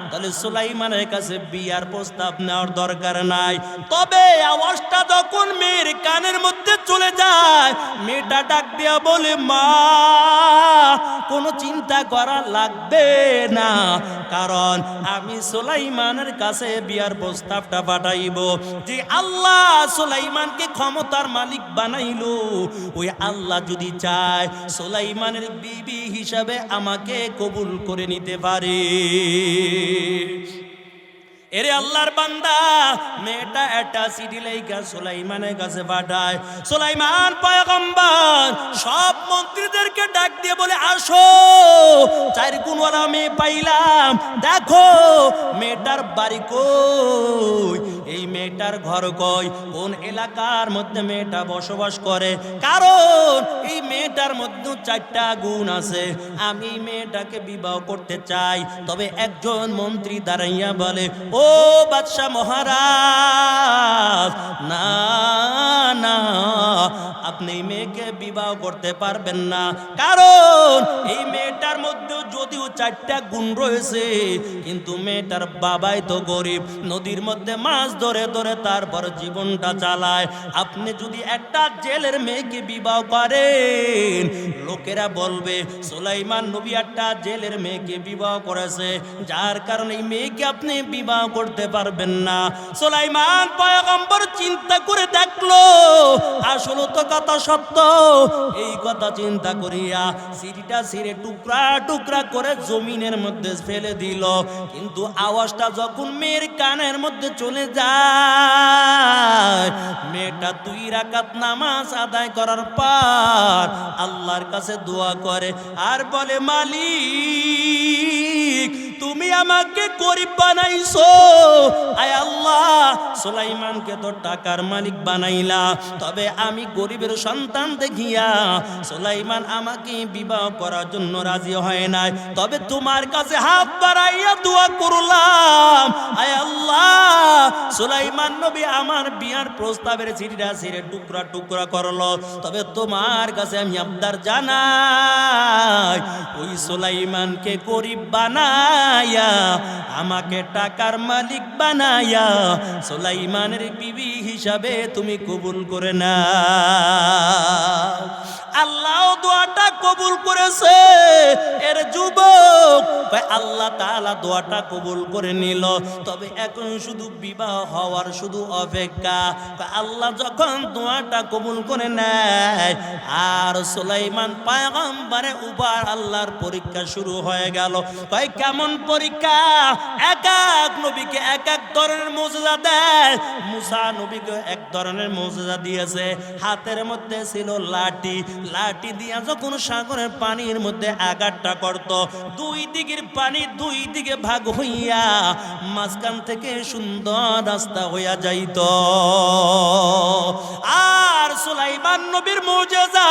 তাহলে সুলাইমানের কাছে বিয়ার প্রস্তাব নেওয়ার দরকার নাই। তবে আওয়াজটা যখন মেয়ের কানের মধ্যে চলে যায়, মেয়েটা ডাক দিয়া বলে, মা, কোনো চিন্তা করা লাগবে না, কারণ আমি সুলাইমানের কাছে বিয়ার প্রস্তাবটা পাঠাইব। যে আল্লাহ সুলাইমানকে ক্ষমতার মালিক বানাইলো, ওই আল্লাহ যদি চায় সুলাইমানের বিবি হিসাবে আমাকে কবুল করে নিতে পারে। এরে আল্লাহর বান্দা, মেয়েটা একটা চিঠি লেখা সুলাইমানের কাছে পাঠায়। সুলাইমান পয়গম্বর সব মন্ত্রীদেরকে ডাক দিয়ে বলে, আসো, 4 গুণওয়ালা মেয়ে পাইলাম, দেখো মেয়েটার বাড়ি কই, এই মেয়েটার ঘর কই, কোন এলাকার মধ্যে মেয়েটা বসবাস করে, কারণ এই মেয়েটার মধ্যে 4টা গুণ আছে, আমি মেয়েটাকে বিবাহ করতে চাই। তবে একজন মন্ত্রী দাঁড়াইয়া বলে, ও বাদশাহ মহারাজ, না না, আপনি মেয়েকে বিবাহ করতে পারবেন না, কারণ এই মেয়েটার মধ্যে যদিও 4টা গুণ রয়েছে, কিন্তু মেয়েটার বাবাই তো গরিব, নদীর মধ্যে মাছ ধরে ধরে তারপর জীবনটা চালায়। আপনি যদি একটা জেলের মেয়েকে বিবাহ করেন, লোকেরা বলবে সুলাইমান নবী একটা জেলের মেয়েকে বিবাহ করেছে, যার কারণে এই মেয়েকে আপনি বিবাহ করতে পারবেন না। সুলাইমান পয়গম্বর চিন্তা করে দেখলো, আসলে তো কথা সত্য। এই কথা চিন্তা করিয়া চিঠিটা ছিঁড়ে টুকরা টুকরা করে জমিনের মধ্যে ফেলে দিল। কিন্তু আওয়াজটা যখন মেয়ের কানের মধ্যে চলে যায়, মেয়েটা 2 রাকাত নামাজ আদায় করার পর আল্লাহর কাছে দোয়া করে আর বলে, মালিক তুমি আমাকে গরিব বানাইছো, আয় আল্লাহ সুলাইমানকে তো টাকার মালিক বানাইলা, তবে আমি গরিবের সন্তান দেখিয়া সুলাইমান আমাকে বিবাহ করার জন্য রাজি হয় নাই, তবে তোমার কাছে হাত বাড়াইয়া দোয়া করলাম, আয় আল্লাহ সুলাইমান নবী আমার বিয়ার প্রস্তাবের চিঠিটা ছিঁড়ে টুকরা টুকরা করলো, তবে তোমার কাছে আমি আবদার জানাই ওই সুলাইমানকে গরিব বানাইয়া আমাকে টাকার মালিক বানাইয়া সুলাইমানের বিবি হিসাবে তুমি কবুল করে না। আল্লাহ দোয়াটা কবুল করেছে। এর যুবক আল্লাহ তাআলা দোয়াটা কবুল করে নিল, তবে এখন শুধু বিবাহ হওয়ার শুধু অপেক্ষা। আল্লাহ যখন দোয়াটা কবুল করে নেয় আর সুলাইমান পয়গম্বরের উপর আল্লাহর পরীক্ষা শুরু হয়ে গেল। কয় কেমন পরীক্ষা? এক এক নবীকে এক এক ধরনের মুজিজা দেয়। মুসা নবীকে এক ধরনের মুজিজা দিয়েছে, হাতের মধ্যে ছিল লাঠি, লাঠি দিয়া যখন সাগরের পানির মধ্যে আঘাতটা করত, 2 দিকের পানি 2 দিকে ভাগ হইয়া মাঝখান থেকে সুন্দর রাস্তা হইয়া যাইত। আর সুলাইমান নবীর মুজিজা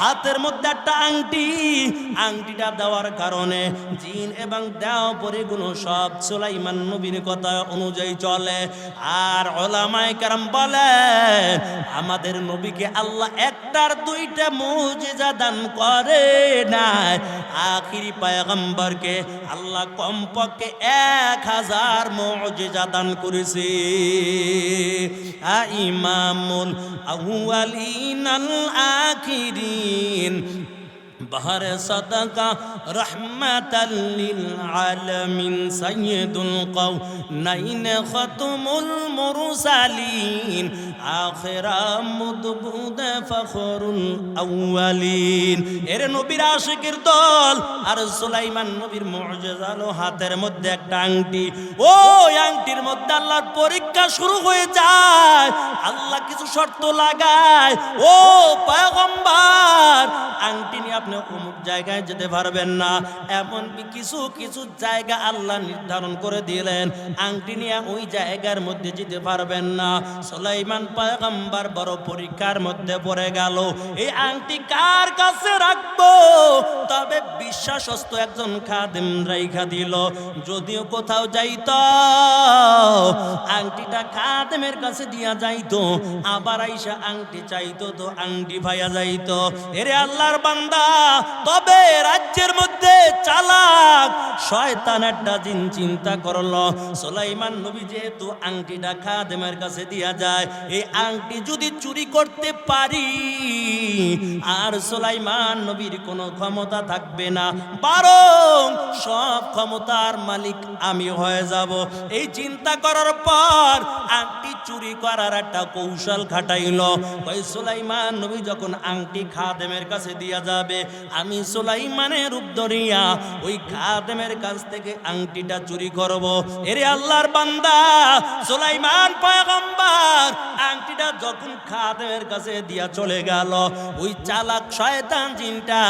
হাতের মধ্যে একটা আংটি, আংটিটা দেওয়ার কারণে জিন এবং দেও পরিগুলো সব সুলাইমান নবীর কথা অনুযায়ী চলে। আর উলামায়ে কেরাম বলেন আমাদের নবীকে আল্লাহ একটার 2টা মুজিজা দান করে নাই, আখিরি পয়গম্বরকে আল্লাহ কমপক্ষে 1000 মুজিজা দান করেছে। ইমামুল আউয়ালিন আল আখিরিন বাহার সাদাকা রহমাতাল লিল আলামিন সাইয়্যিদুল কাওনাইন খাতমুল মুরসালিন আখিরা মুদবুদ ফখরুল আউয়ালিন। এর নবীর আশিকের দল আর সুলাইমান নবীর মুজিজা হলো হাতের মধ্যে একটা আংটি। ওই আংটির মধ্যে আল্লাহর পরীক্ষা শুরু হয়ে যায়। আল্লাহ কিছু শর্ত লাগায়, ও পয়গম্বর আংটি নিয়ে আপনি অমুক জায়গায় যেতে পারবেন না, এমন কিছু কিছু জায়গা আল্লাহ নির্ধারণ করে দিলেন, আংটি নিয়ে ওই জায়গার মধ্যে যেতে পারবেন না। সুলাইমান পয়গম্বর বড় পরীক্ষার মধ্যে পড়ে গেল। এই আংটি কার কাছে রাখবো? তবে বিশ্বাসস্থ একজন খাদেম রাইখা দিল। যদিও কোথাও যাইতো আংটিটা খাদেমের কাছে দিয়া যাইতো, আবার আইসা আংটি চাইতো তো আংটি ভাইয়া যাইতো। এরে আল্লাহর বান্দা, তবে রাজ্যের মধ্যে চালাক শয়তান একটা জিন চিন্তা করলো, সুলাইমান নবী যেহেতু আংটিটা খাদেমের কাছে দিয়া যায়, এই আংটি যদি চুরি করতে পারি আর সুলাইমান নবীর কোনো ক্ষমতা থাকবে না, বরং সব ক্ষমতার মালিক আমি হয়ে যাব। এই চিন্তা করার পর আংটি চুরি করার একটা কৌশল খাটাইল। ওই সুলাইমান নবী যখন আংটি খাদেমের কাছে দিয়া যাবে, আমি সুলাইমানের রূপ ধরিয়া ওই খাদেমের কাছ থেকে আংটিটা চুরি করব। এরে আল্লাহর বান্দা, সুলাইমান পয়গম্বর আংটিটা যখন খাদেমের কাছে দিয়া চলে গেল, ওই চালাক শয়তান জিনটা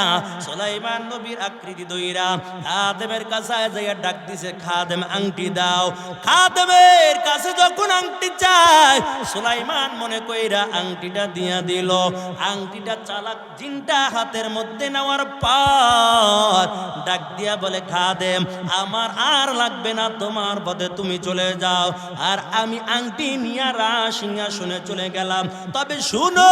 সুলাইমান নবীর আকৃতি ধইরা খাদেমের কাছে যাইয়া ডাক দিছে, খাদেম আংটি দাও। খাদেমের কাছে যখন আংটি চায়, সুলাইমান মনে কইরা আংটিটা দিয়া দিল। আংটিটা চালাক জিনটা হাতের মধ্যে নেওয়ার পর ডাক দিয়া বলে, খাদেম আমার আর লাগবে না, তোমার পথে তুমি চলে যাও। আর আমি আংটি নিয়ে সিংহাসনে চলে গেলাম। তবে শুনো,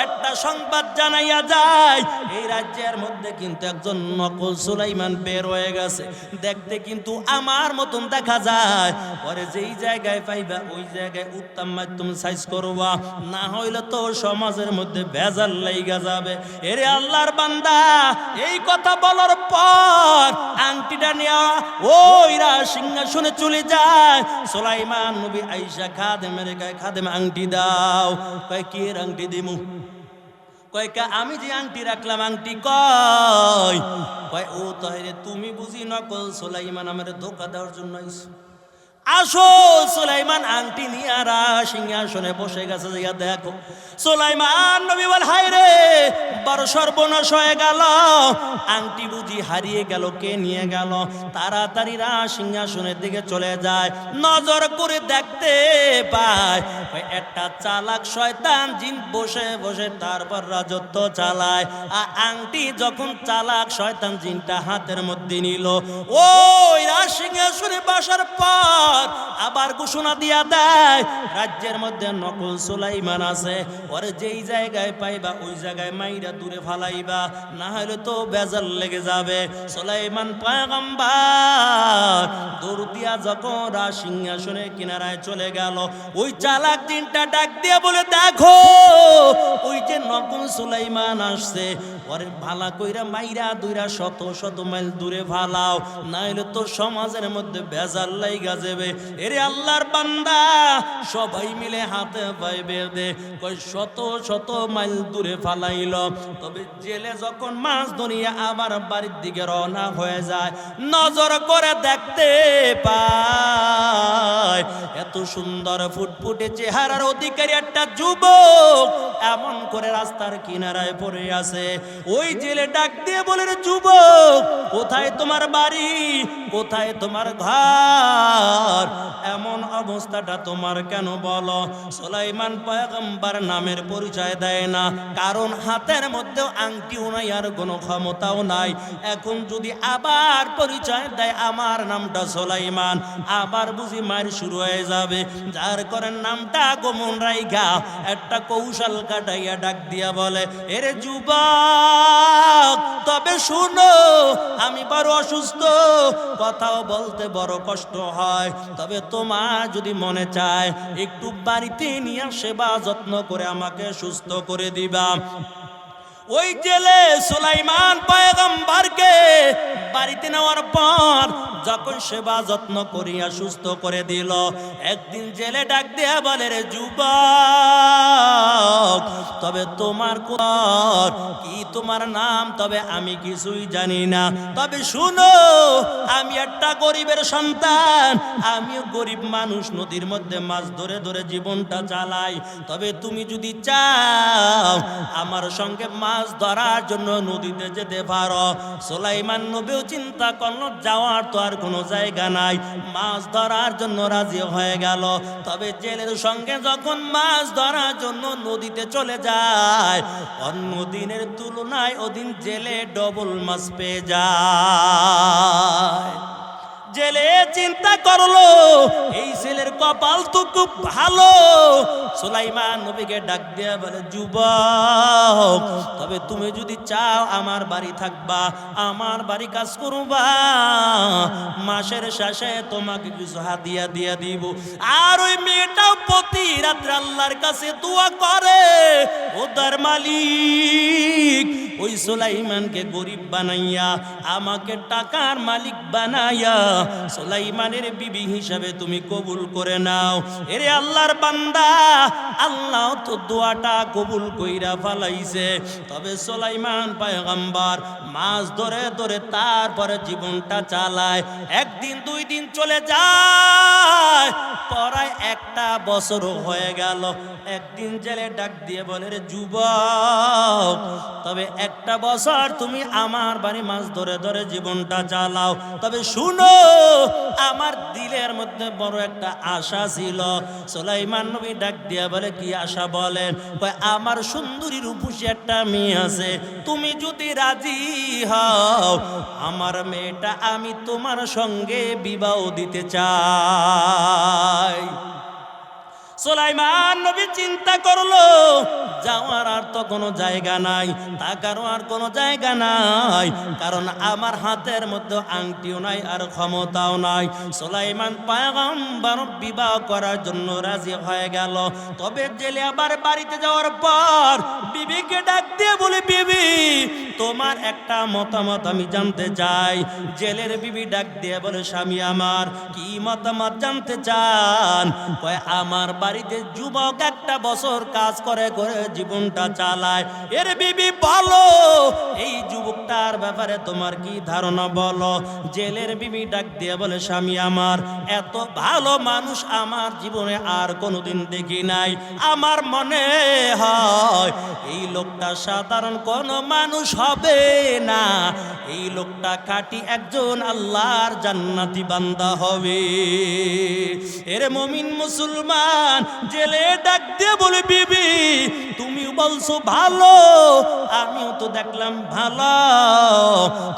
একটা সংবাদ জানাইয়া যায়, এই রাজ্যের মধ্যে কিন্তু একজন নকল সুলাইমান বের হয়ে গেছে। দেখতে কিন্তু আমার মতন দেখা যায়, পরে যেই জায়গায় পাইবা ওই জায়গায় উত্তম মাধ্যম সাইজ করবা, না হইলে তো সমাজের মধ্যে ভেজাল লাইগা যাবে। এরে আল্লাহর বান্দা, এই কথা বলার পর আংটিটা নিয়ে ওইরা সিংহাসনে চলে যায়। সুলাইমান নবী আইসা খাদেমের গায়ে, খাদেম আংটি দাও। কয় কি এর আংটি দিমু? কয় কা আমি যে আংটি রাখলাম আংটি কয় কয় ও তাহলে তুমি বুঝি নকল সুলাইমান আমার ধোকা দেওয়ার জন্য আইছো আসো সুলাইমান আংটি নিয়ে আর সিংহাসনে বসে গেছে যে দেখো সুলাইমান নবী বল হায় রে বড় সর্বনাশ হয়ে গেল আংটি বুঝি হারিয়ে গেল কে নিয়ে গেল তাড়াতাড়ি সিংহাসনের দিকে চলে যায় নজর করে দেখতে পায় একটা চালাক শয়তান জিন বসে বসে তারপর রাজত্ব চালায় আর আংটি যখন চালাক শয়তান জিনটা হাতের মধ্যে নিল ওই সিংহাসনে বসার পর আবার ঘোষণা দিয়া দেয় রাজ্যের মধ্যে নকল সুলাইমান আছে ওরে যেই জায়গায় পাইবা ওই জায়গায় মাইরা দূরে ফালাইবা না হলে তো বেজাল লেগে যাবে সুলাইমান পয়গম্বর দৌড় দিয়া যখন সিংহাসনের কিনারায় চলে গেল ওই চালাক জিনটা ডাক দিয়া বলে দেখো ওই যে নকল সুলাইমান আসছে ওরে ভালা কইরা মাইরা দুইরা শত শত মাইল দূরে ফালাও না হলে তো সমাজের মধ্যে বেজাল লাইগা যাবে এরে আল্লাহর বান্দা সবাই মিলে হাতে পায়ে বেঁধে কই শত শত মাইল দূরে ফালাইল তবে জেলে যখন মাছ ধরিয়া আবার বাড়ির দিকে রওনা হয়ে যায় নজর করে দেখতে পায় এত সুন্দর ফুটফুটে চেহারার অধিকারী একটা যুবক এমন করে রাস্তার কিনারায় পড়ে আছে ওই জেলে ডাক দিয়ে বলে রে যুবক কোথায় তোমার বাড়ি কোথায় তোমার ঘর এমন অবস্থাটা তোমার কেন বলো সুলাইমান পয়গম্বর নামের পরিচয় দেয় না কারণ হাতের মধ্যে আংটিও নাই আর কোনো ক্ষমতাও নাই এখন যদি আবার পরিচয় দেয় আমার নামটা সুলাইমান আবার বুঝি মার শুরু হয়ে যাবে যার করেন নামটা গোমন রাইগা একটা কৌশল কাটাইয়া ডাক দিয়া বলে এরে যুবক তবে শুনো আমি বড় অসুস্থ কথাও বলতে বড় কষ্ট হয় তবে তোমার যদি মনে চায় একটু বাড়িতে নিয়ে সেবা যত্ন করে আমাকে সুস্থ করে দিবা ওই জেলে সুলাইমান পয়গম্বরকে বাড়িতে নেওয়ার পর যখন সেবা যত্ন করিয়া সুস্থ করে দিল একদিন জেলে ডাক দিয়া বলে রে যুবক তবে তোমার কি তোমার নাম তবে আমি কিছুই জানি না তবে শুনো আমি একটা গরিবের সন্তান আমিও গরিব মানুষ নদীর মধ্যে মাছ ধরে ধরে জীবনটা চালাই তবে তুমি যদি চাও আমার সঙ্গে মাছ ধরার জন্য নদীতে যেতে পারো সুলাইমান নবীও চিন্তা করলো যাওয়ার তো আর কোনো জায়গা নাই মাছ ধরার জন্য রাজি হয়ে গেল তবে জেলের সঙ্গে যখন মাছ ধরার জন্য নদীতে চলে যায় অন্য দিনের তুলনায় ওদিন জেলে ডবল মাছ পেয়ে যায় জেলে চিন্তা করলো এই ছেলের কপাল তো খুব ভালো সুলাইমান নবীকে ডাক দিয়া বলে যুবক তবে তুমি যদি চাও আমার বাড়ি থাকবা আমার বাড়ি কাজ করবা মাসের শেষে তোমাকে কিছু হাদিয়া দিয়া দিব আর ওই মেয়েটাও প্রতি রাত্রে আল্লাহর কাছে দোয়া করে ওদের মালিক ওই সুলাইমানকে গরিব বানাইয়া আমাকে টাকার মালিক বানাইয়া সুলাইমানের বিবি হিসাবে তুমি কবুল করে নাও এরে আল্লাহর বান্দা আল্লাহ তো দোয়াটা কবুল কইরা ফলাইছে তবে সুলাইমান পয়গম্বর মাছ ধরে ধরে তারপরে জীবনটা চালায় একদিন দুই দিন চলে যায় পরায় একটা বছর হয়ে গেল একদিন জেলে ডাক দিয়ে বলে রে যুবক তবে একটা বছর তুমি আমার বাড়ি মাছ ধরে ধরে জীবনটা চালাও তবে শুনো আমার দিলের মধ্যে বড় একটা আশা ছিল সুলাইমান নবী ডাক দিয়া বলে কি আশা বলেন আমার সুন্দরী রূপসী একটা মেয়ে আছে তুমি যদি রাজি হও আমার মেয়েটা আমি তোমার সঙ্গে বিবাহ দিতে চাই সুলাইমান নবী চিন্তা করলো যাওয়ার আর তো কোনো জায়গা নাই তাকারও আর কোনো জায়গা নাই কারণ আমার হাতের মধ্যে আংটিও নাই আর ক্ষমতাও নাই সুলাইমান পয়গম্বর বিবাহ করার জন্য রাজি হয়ে গেল তবে জেলে আবার বাড়িতে যাওয়ার পর বিবিকে ডাক দিয়ে বলে বিবি তোমার একটা মতামত আমি জানতে চাই জেলের বিবি ডাক দিয়ে বলে স্বামী আমার কি মতামত জানতে চান কয় আমার বাড়িতে যুবক একটা বছর কাজ করে করে জীবনটা চালায়। এর বিবি বলো এই যুবকটার ব্যাপারে তোমার কি ধারণা বলো। জেলের বিবি ডাক দিয়ে বলে, স্বামী আমার এত ভালো মানুষ আমার জীবনে আর কোনোদিন দেখি নাই। আমার মনে হয় এই লোকটা সাধারণ কোনো মানুষ হবে না, এই লোকটা খাঁটি একজন আল্লাহর জান্নাতি বান্দা হবে। এর মুমিন মুসলমান জেলে ডাক দিয়ে বলে, বিবি তুমি বলছো ভালো, আমিও তো দেখলাম ভালো,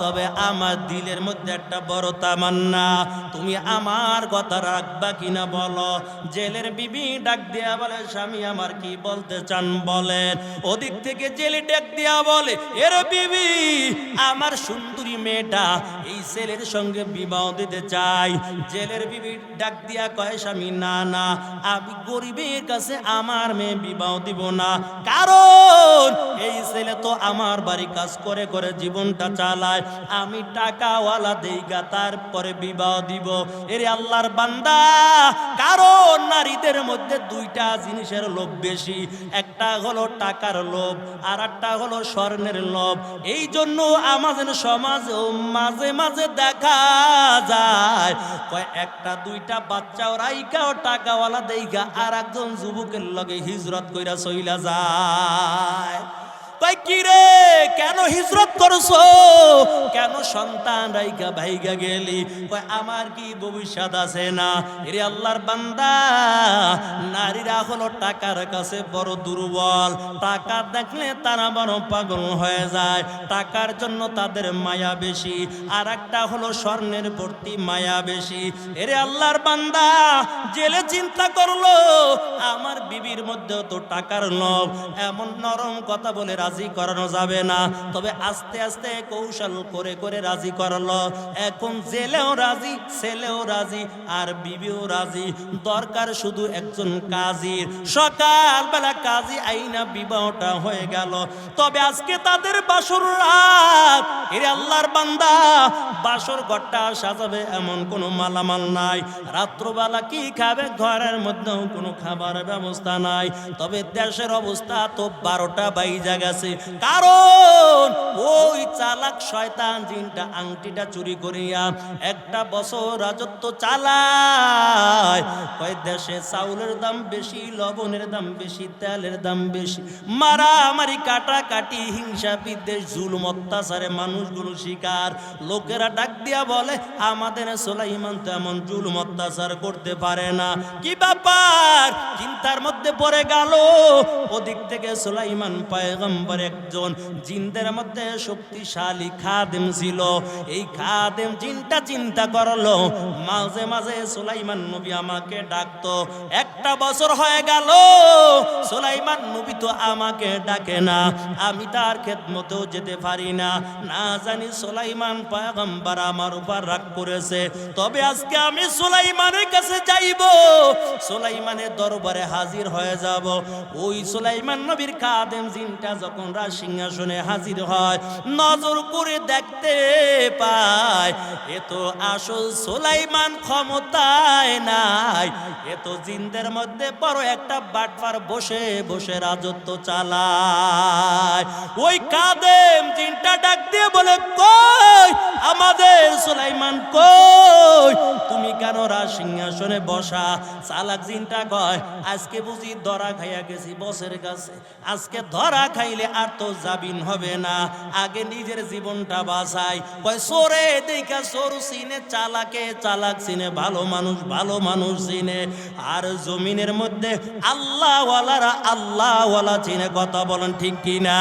তবে আমার দিলের মধ্যে একটা বড় তামান্না, তুমি আমার কথা রাখবা কিনা বলো। জেলের বিবি ডাক দিয়া বলে, স্বামী আমার কি বলতে চান বলেন। ওদিক থেকে জেলে ডাক দিয়া বলে, এর বিবি আমার সুন্দরী মেয়েটা এই ছেলের সঙ্গে বিবাহ দিতে চাই। জেলের বিবি ডাক দিয়া কয়, স্বামী না না, আমি গরিবের কাছে আমার মেয়ে বিবাহ দিব না, কারণ এই ছেলে তো আমার বাড়ি কাজ করে করে জীবনটা চালায়, আমি টাকাওয়ালা দেইগা তারপরে বিবাহ দিব। এর আল্লাহর বান্দা, কারণ নারীদের মধ্যে দুইটা জিনিসের লোভ বেশি, একটা হলো টাকার লোভ আর একটা হলো স্বর্ণের লোভ। এই জন্য আমাদের সমাজেও মাঝে মাঝে দেখা যায় কয় একটা দুইটা বাচ্চাও রাইকাও টাকাওয়ালা দেইগা আর একজন যুবকের লগে হিজরত কইরা চইলা যায়। কয় কি রে, কেন হিজরত করছো, কেন সন্তান রাইকা ভাইগা গেলি? কয় আমার কি ভবিষ্যৎ আছে না? এরে আল্লাহর বান্দা, নারীরা হলো টাকার কাছে বড় দুর্বল, টাকা দেখলে তারা বড় পাগল হয়ে যায়, টাকার জন্য তাদের মায়া বেশি। আর একটা হলো স্বর্ণের প্রতি মায়া বেশি। এরে আল্লাহর বান্দা, জেলে চিন্তা করলো আমার বিবির মধ্যেও তো টাকার লোভ, এমন নরম কথা বলে রাজি করানো যাবে না, তবে আস্তে আস্তে কৌশল করে করে রাজি করলো। এখন জেলেও রাজি, ছেলেও রাজি, আর বিবিও রাজি। দরকার শুধু একজন কাজীর। সকালবেলা কাজী আইনা বিবাহটা হয়ে গেল। তবে আজকে তাদের বাসর রাত। এরে আল্লাহর বান্দা, বাসর ঘরটা সাজাবে এমন কোনো মালামাল নাই। রাত্রবেলা কি খাবে, ঘরের মধ্যেও কোনো খাবারের ব্যবস্থা নাই। তবে দেশের অবস্থা তো 12টা বাইজা গেছে, কারণ ওই চালাক শয়তান জিনটা আংটিটা চুরি করিয়া একটা বছর রাজত্ব চালায়। কয় দেশে চাউলের দাম বেশি, লবণের দাম বেশি, তেলের দাম বেশি, মারামারি কাটাকাটি, হিংসা বিদ্বেষ, জুলুম অত্যাচারে মানুষগুলো শিকার। লোকেরা ডাক দিয়া বলে আমাদের সুলাইমান তো এমন জুলুম অত্যাচার করতে পারে না। কি ব্যাপার, চিন্তার মধ্যে পড়ে গেল। ওদিক থেকে সুলাইমান পয়গম্বর একজন জিনদের মধ্যে শক্তিশালী খাদেম ছিল। এই খাদেম জিনটা চিন্তা করলো, মাঝে মাঝে সুলাইমান নবী আমাকে ডাকতো, একটা বছর হয়ে গেল সুলাইমান নবী তো আমাকে ডাকে না, আমি তার খেদমতেও যেতে পারি না। না জানি সুলাইমান পয়গম্বর আমার উপর রাগ করেছে। তবে আজকে আমি সুলাইমানের কাছে যাইব, সুলাইমানের দরবারে হাজির হয়ে যাব। ওই সুলাইমান নবীর খাদেম জিনটা যখন রাজ সিংহাসনে হাজির হয়, নজর করে দেখতে পায় এ তো আসল সুলাইমান ক্ষমতায় নাই, এ তো জিনদের মধ্যে বড় একটা বাটপার বসে বসে রাজত্ব চালায়। ওই খাদেম জিনটা ডাক দিয়ে বলে, কই আমাদের সুলাইমান কই, তুমি কেন রাজ সিংহাসনে বসা? চালাক জিনটা কয়, আজকে বুঝি ধরা খাইয়া গেছি বসের কাছে, আজকে ধরা খাইলে আর তো জামিন হবে না, আগে নিজের জীবনটা বাঁচাই। কয় চোরে দেখা চোর চিনে, চালাকে চালাক চিনে, ভালো মানুষ ভালো মানুষ চিনে, আর জমিনের মধ্যে আল্লাহওয়ালারা আল্লাহওয়ালা চিনে। কথা বলেন ঠিক কিনা?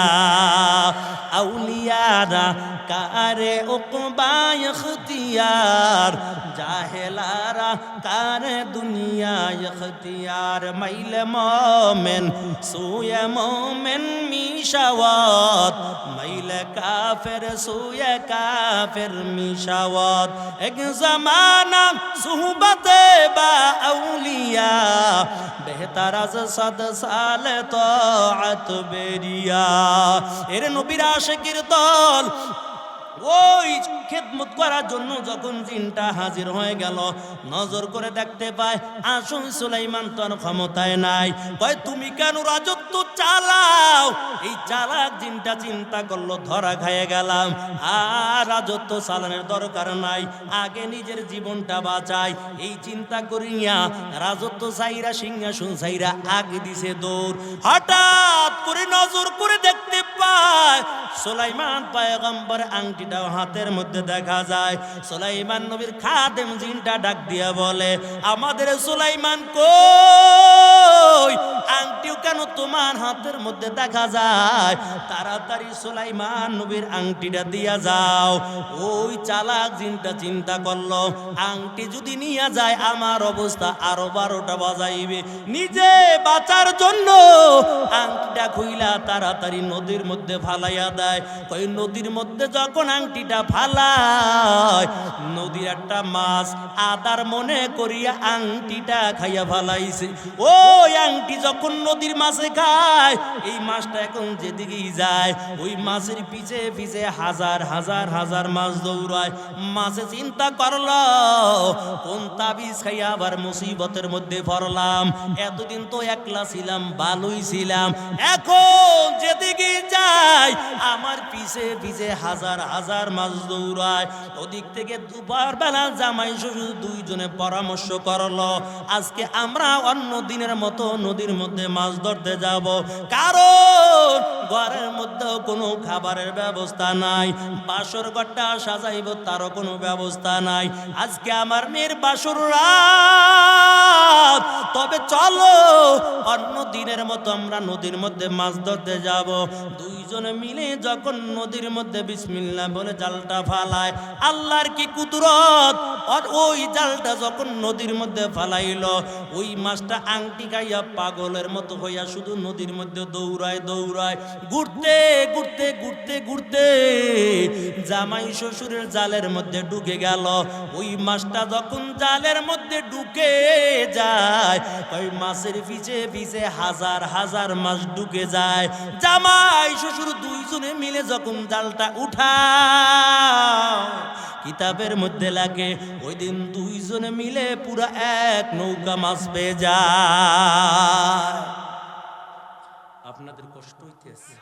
আউলিয়ারা কারে উকবা ইখতিয়ার, জাহেলারা কারে দুনিয়া ইখতিয়ার, মাইলে মোমেন সুয়ে মোমেন মিশাওয়াত, মাইলে কাফের সুয়ে কাফের মিশাওয়াত। এক জামানা সুহবতে বা আউলিয়া, বেহতার আজ 100 সাল তাআত বেরিয়া। এর নবীর আশিকের দল ওই খেদমত করার জন্য যখন জিনটা হাজির হয়ে গেল, নজর করে দেখতে পায় আসল সুলাইমান তো আর ক্ষমতায় নাই। কয় তুমি কেন রাজত্ব চালাও? এই চালাক জিনটা চিন্তা করলো ধরা খাইয়ে গেলাম, আর রাজত্ব চালানোর দরকার নাই, আগে নিজের জীবনটা বাঁচাই। এই চিন্তা করিয়া রাজত্ব চাইরা সিংহাসন চাইরা আগে দিছে দৌড়। হঠাৎ করে নজর করে দেখতে পায় সুলাইমান পয়গম্বর আংটিটাও হাতের মধ্যে দেখা যায়। সুলাইমান নবীর খাদেম জিনটা ডাক দিয়া বলে, আমাদের সুলাইমান কই? আংটিও কেন তোমার হাতের মধ্যে দেখা যায়? তাড়াতাড়ি সুলাইমান নবীর আংটিটা দিয়া যাও। ওই চালাক জিনটা চিন্তা করলো, আংটি যদি নিয়ে যায় আমার অবস্থা আরো 12টা বাজাইবে। নিজে বাঁচার জন্য আংটিটা খুইলা তাড়াতাড়ি নদীর মধ্যে ফালাইয়া দেয়। ওই নদীর মধ্যে যখন আংটিটা ফালায়, নদীর একটা মাছ আদার মনে করিয়া আংটিটা খাইয়া ফালাইছে। ওই আংটি যখন নদীর মাছে খায়, এই মাছটা এখন যেদিকেই যায় ওই মাছের পিছে পিছে হাজার হাজার হাজার মাছ দৌড়ায়। মাছে চিন্তা করলো, কোন তাবিজ খাইয়া আবার মুসিবতের মধ্যে পড়লাম। এতদিন তো একলা ছিলাম, ভালোই ছিলাম, এখন যেদিকে যাই আমার পিছে পিছে হাজার হাজার মাছ দৌড়ায়। ওদিক থেকে দুপুর বেলা জামাই শ্বশুর দুইজনে পরামর্শ করলো, আজকে আমরা অন্য দিনের মতো নদীর মধ্যে মাছ ধরতে যাব, কারণ ঘরের মধ্যেও কোনো খাবারের ব্যবস্থা নাই, বাসর ঘরটা সাজাইব তারও কোনো ব্যবস্থা নাই। আজকে আমার মেয়ের বাসর রাত, তবে চলো অন্য দিনের মতো আমরা নদীর মধ্যে মাছ ধরতে যাব। দুইজনে মিলে যখন নদীর মধ্যে বিসমিল্লাহ বলে জালটা ফালায়, আল্লাহর কি কুদরত! আর ওই জালটা যখন নদীর মধ্যে ফালাইলো, ওই মাছটা আংটি গাইয়া পাগলের মতো হইয়া শুধু নদীর মধ্যে দৌড়ায় দৌড়ায়, ঘুরতে ঘুরতে ঘুরতে ঘুরতে জামাই শ্বশুরের জালের মধ্যে ঢুকে গেল। ওই মাছটা যখন জালের মধ্যে ঢুকে যায়, ওই মাছের পিছে পিছে হাজার হাজার মাছ ঢুকে যায়। জামাই শ্বশুর দুইজনে মিলে যখন জালটা উঠায় কিতাবের মধ্যে লাগে, ওই দিন দুইজনে মিলে পুরা এক নৌকা মাছ পেয়ে যায়। আপনাদের কষ্ট হইতেছে?